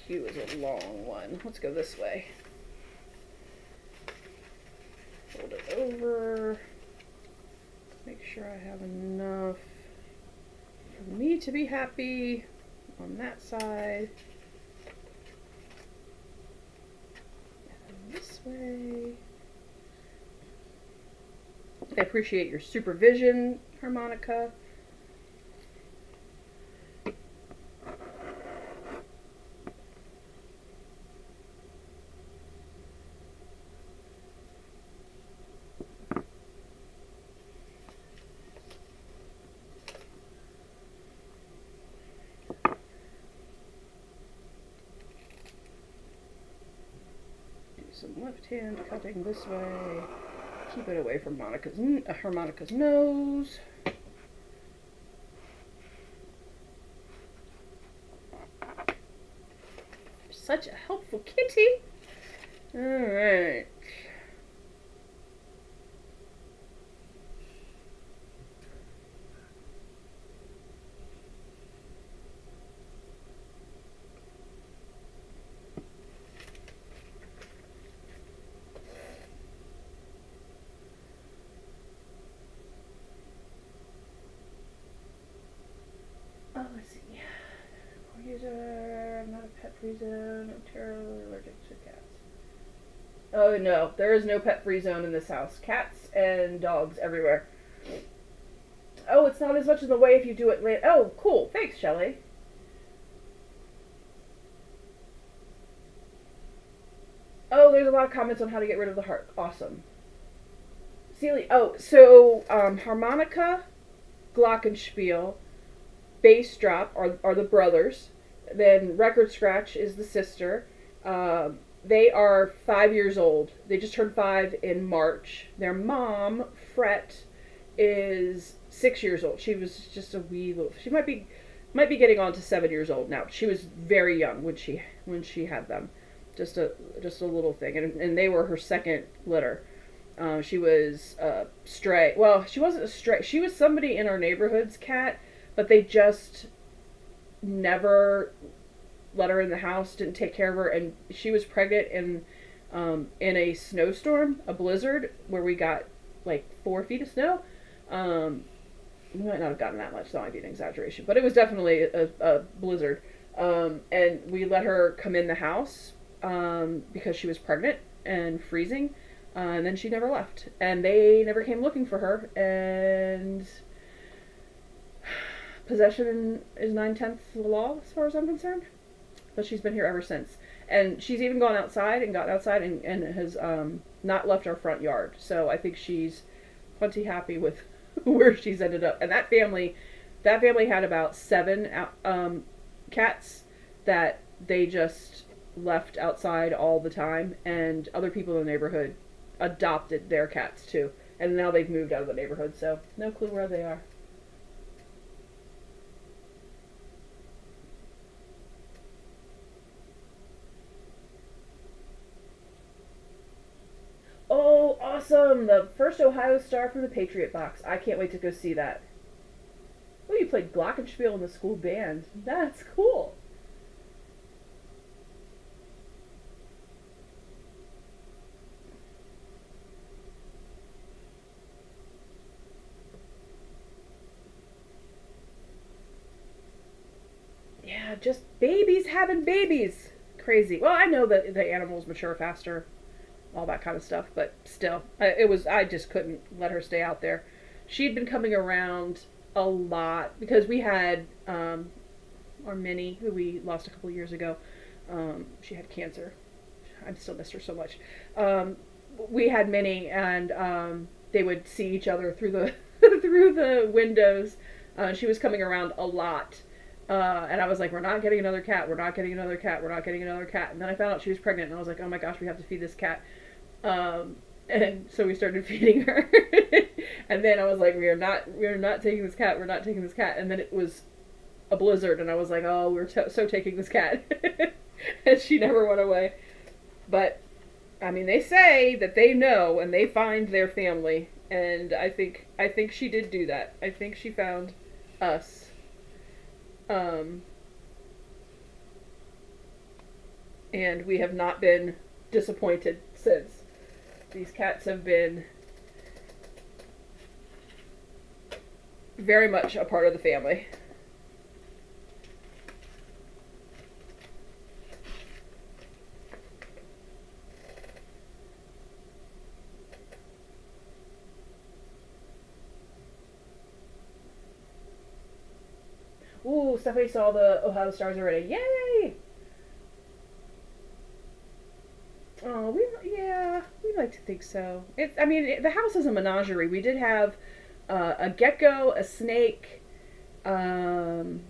Speaker 1: Q is a long one. Let's go this way. Fold it over. Make sure I have enough for me to be happy on that side. And this way. I appreciate your supervision, Harmonica. Some left hand cutting this way. Keep it away from Harmonica's nose. Such a helpful kitty. All right. Oh, let's see. User, not a pet-free zone. I'm terribly allergic to cats. Oh no, there is no pet-free zone in this house. Cats and dogs everywhere. Oh, it's not as much in the way if you do it late. Oh, cool. Thanks, Shelley. Oh, there's a lot of comments on how to get rid of the heart. Awesome. Celia. Oh, so harmonica, glockenspiel, bass drop are the brothers. Then record scratch is the sister. They are 5 years old. They just turned 5 in March. Their mom, Fret, is 6 years old. She was just a wee little. She might be getting on to 7 years old now. She was very young when she had them. Just a little thing, and they were her second litter. She was a stray. Well, she wasn't a stray. She was somebody in our neighborhood's cat, but they just never let her in the house, didn't take care of her, and she was pregnant in a snowstorm, a blizzard, where we got like 4 feet of snow. We might not have gotten that much, that might be an exaggeration, but it was definitely a blizzard. And we let her come in the house because she was pregnant and freezing, and then she never left, and they never came looking for her, and possession is 9/10 the law as far as I'm concerned. But she's been here ever since. And she's even gotten outside and has not left our front yard. So I think she's plenty happy with where she's ended up. And that family had about 7 cats that they just left outside all the time. And other people in the neighborhood adopted their cats too. And now they've moved out of the neighborhood. So no clue where they are. Oh, awesome! The first Ohio star from the Patriot Box. I can't wait to go see that. Oh, you played glockenspiel in the school band. That's cool. Yeah, just babies having babies. Crazy. Well, I know that the animals mature faster, all that kind of stuff, but still, I just couldn't let her stay out there. She'd been coming around a lot because we had our Minnie, who we lost a couple years ago. She had cancer. I still miss her so much. We had Minnie, and they would see each other through the through the windows. She was coming around a lot. And I was like, we're not getting another cat, we're not getting another cat, we're not getting another cat. And then I found out she was pregnant, and I was like, oh my gosh, we have to feed this cat. And so we started feeding her. And then I was like, we are not taking this cat, we're not taking this cat. And then it was a blizzard, and I was like, oh, we're so taking this cat. And she never went away. But, I mean, they say that they know and they find their family. And I think she did do that. I think she found us. And we have not been disappointed since. These cats have been very much a part of the family. Ooh, Stephanie saw the Ohio Stars already. Yay! Oh, we like to think so. The house is a menagerie. We did have a gecko, a snake. What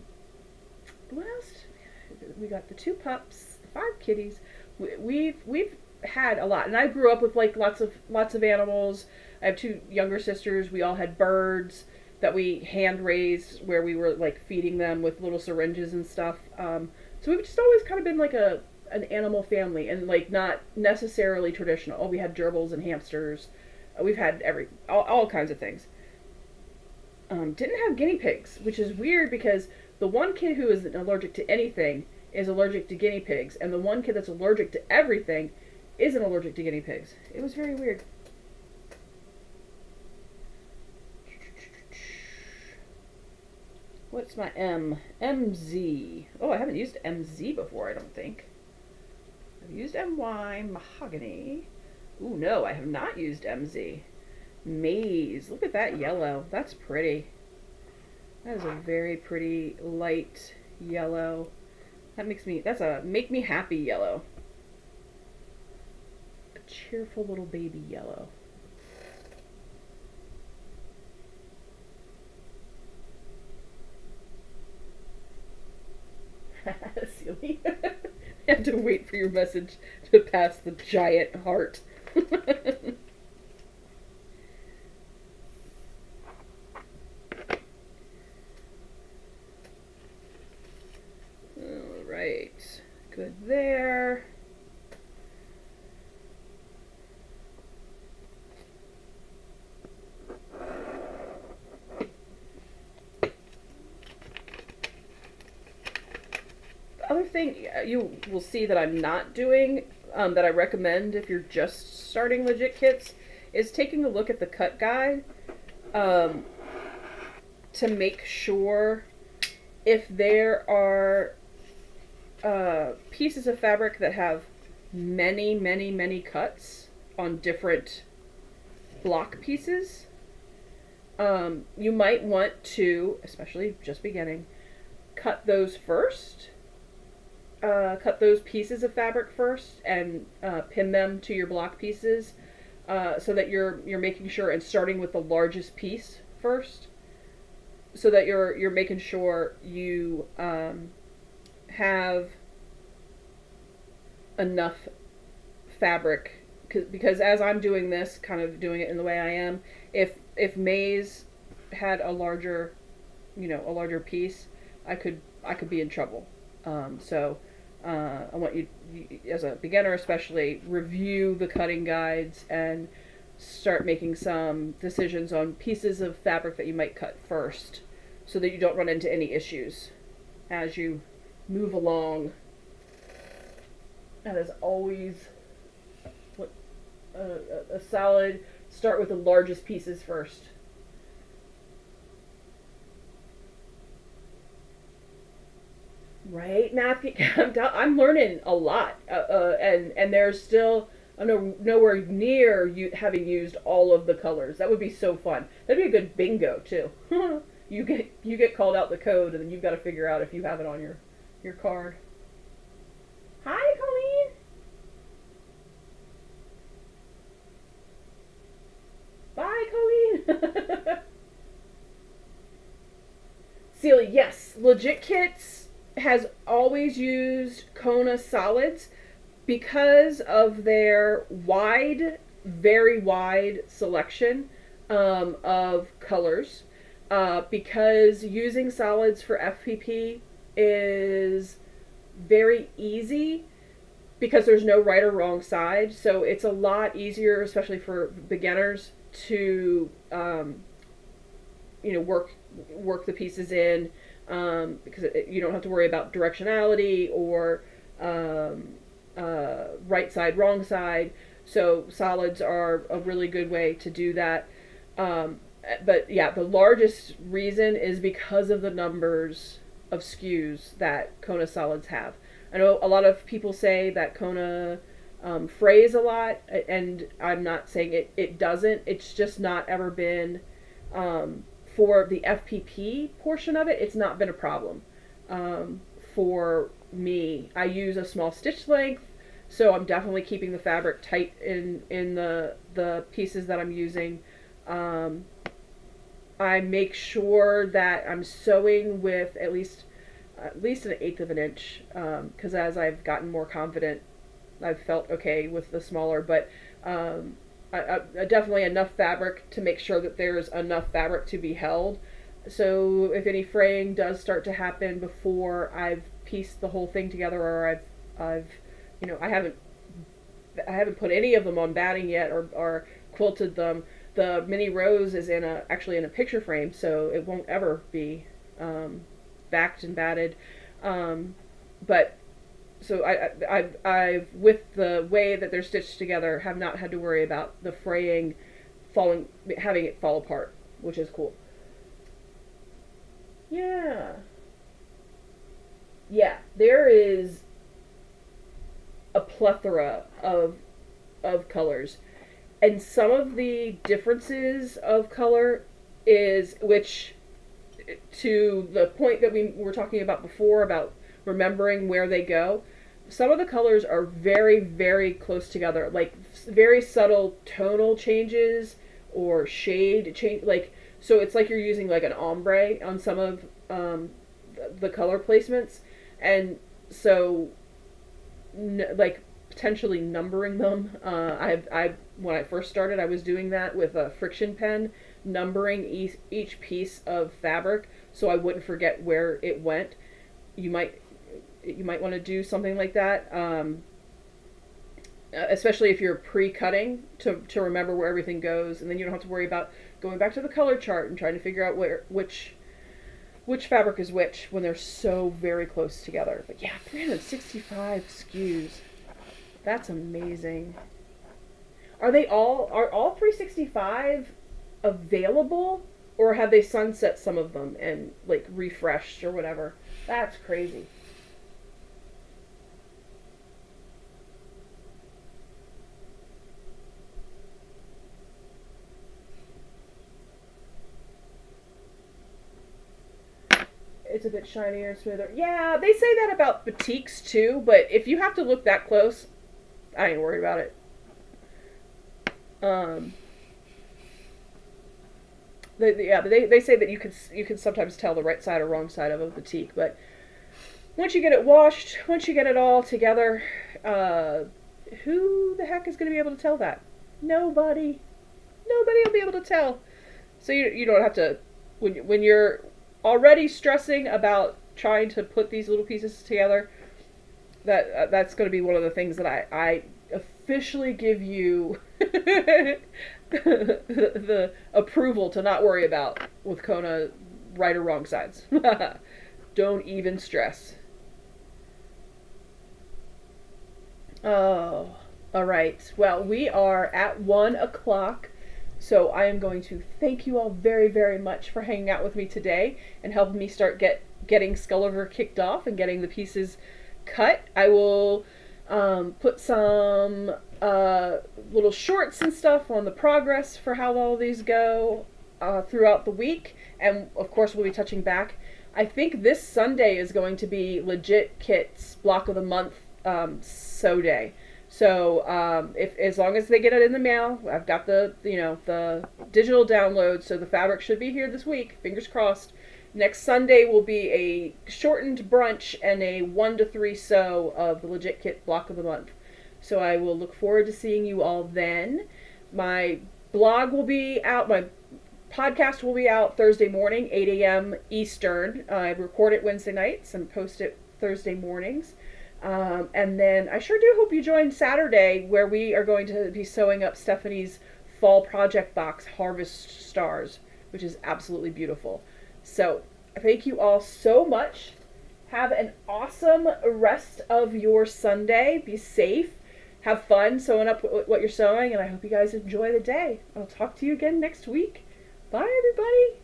Speaker 1: else? We got the 2 pups, the 5 kitties. We've had a lot, and I grew up with like lots of animals. I have 2 younger sisters. We all had birds that we hand raised, where we were like feeding them with little syringes and stuff. So we've just always kind of been like an animal family, and like not necessarily traditional. Oh, we had gerbils and hamsters. We've had all kinds of things. Didn't have guinea pigs, which is weird because the one kid who is allergic to anything is allergic to guinea pigs, and the one kid that's allergic to everything isn't allergic to guinea pigs. It was very weird. What's my M? MZ. Oh, I haven't used MZ before, I don't think. I've used MY, mahogany. Ooh, no, I have not used MZ. Maze. Look at that yellow. That's pretty. That is a very pretty light yellow. That's a make me happy yellow. A cheerful little baby yellow. Silly. I have to wait for your message to pass the giant heart. Alright. Good there. Other thing you will see that I'm not doing, that I recommend if you're just starting legit kits, is taking a look at the cut guide to make sure if there are pieces of fabric that have many cuts on different block pieces. You might want to, especially just beginning, cut those first. Cut those pieces of fabric first and pin them to your block pieces, so that you're making sure and starting with the largest piece first, so that you're making sure you have enough fabric, because as I'm doing this, kind of doing it in the way I am, if Maze had a larger piece, I could be in trouble. So I want you, as a beginner especially, review the cutting guides and start making some decisions on pieces of fabric that you might cut first, so that you don't run into any issues as you move along. That is always what a solid start with the largest pieces first. Right, math. I'm learning a lot, and there's still, I'm nowhere near having used all of the colors. That would be so fun. That'd be a good bingo too. You get called out the code, and then you've got to figure out if you have it on your card. Hi, Colleen. Bye, Colleen. Celia, yes, legit kits has always used Kona solids because of their very wide selection of colors. Because using solids for FPP is very easy because there's no right or wrong side. So it's a lot easier, especially for beginners, to work the pieces in. Because you don't have to worry about directionality or right side, wrong side. So solids are a really good way to do that. But yeah, the largest reason is because of the numbers of SKUs that Kona solids have. I know a lot of people say that Kona frays a lot, and I'm not saying it doesn't. It's just not ever been for the FPP portion of it, it's not been a problem. For me, I use a small stitch length, so I'm definitely keeping the fabric tight in the pieces that I'm using. I make sure that I'm sewing with at least an eighth of an inch, because as I've gotten more confident, I've felt okay with the smaller, but definitely enough fabric to make sure that there's enough fabric to be held. So if any fraying does start to happen before I've pieced the whole thing together, or I've I haven't put any of them on batting yet, or quilted them. The mini rose is actually in a picture frame, so it won't ever be backed and batted. But so I've with the way that they're stitched together, have not had to worry about the fraying, having it fall apart, which is cool. Yeah. Yeah, there is a plethora of colors. And some of the differences of color which to the point that we were talking about before about remembering where they go, some of the colors are very, very close together, like very subtle tonal changes or shade change, so it's like you're using like an ombre on some of the color placements, and so potentially numbering them. When I first started, I was doing that with a friction pen, numbering each piece of fabric so I wouldn't forget where it went. You might want to do something like that, especially if you're pre-cutting to remember where everything goes, and then you don't have to worry about going back to the color chart and trying to figure out which fabric is which when they're so very close together. But yeah, 365 SKUs. That's amazing. Are all 365 available, or have they sunset some of them and like refreshed or whatever? That's crazy. It's a bit shinier and smoother. Yeah, they say that about batiks too, but if you have to look that close, I ain't worried about it. They say that you can sometimes tell the right side or wrong side of a batik, but once you get it washed, once you get it all together, who the heck is going to be able to tell that? Nobody. Nobody will be able to tell. So you don't have to, when you're already stressing about trying to put these little pieces together, that's going to be one of the things that I officially give you the approval to not worry about with Kona right or wrong sides. Don't even stress. Oh, all right. Well, we are at 1 o'clock. So I am going to thank you all very, very much for hanging out with me today and helping me start getting Skulliver kicked off and getting the pieces cut. I will put some little shorts and stuff on the progress for how all these go throughout the week. And of course, we'll be touching back. I think this Sunday is going to be Legit Kit's Block of the Month sew day. So if as long as they get it in the mail, I've got the digital download, so the fabric should be here this week. Fingers crossed. Next Sunday will be a shortened brunch and a 1 to 3 sew of the Legit Kit Block of the Month. So I will look forward to seeing you all then. My blog will be out. My podcast will be out Thursday morning, 8 a.m. Eastern. I record it Wednesday nights and post it Thursday mornings. And then I sure do hope you join Saturday, where we are going to be sewing up Stephanie's fall project box, Harvest Stars, which is absolutely beautiful. So thank you all so much. Have an awesome rest of your Sunday. Be safe. Have fun sewing up what you're sewing, and I hope you guys enjoy the day. I'll talk to you again next week. Bye, everybody.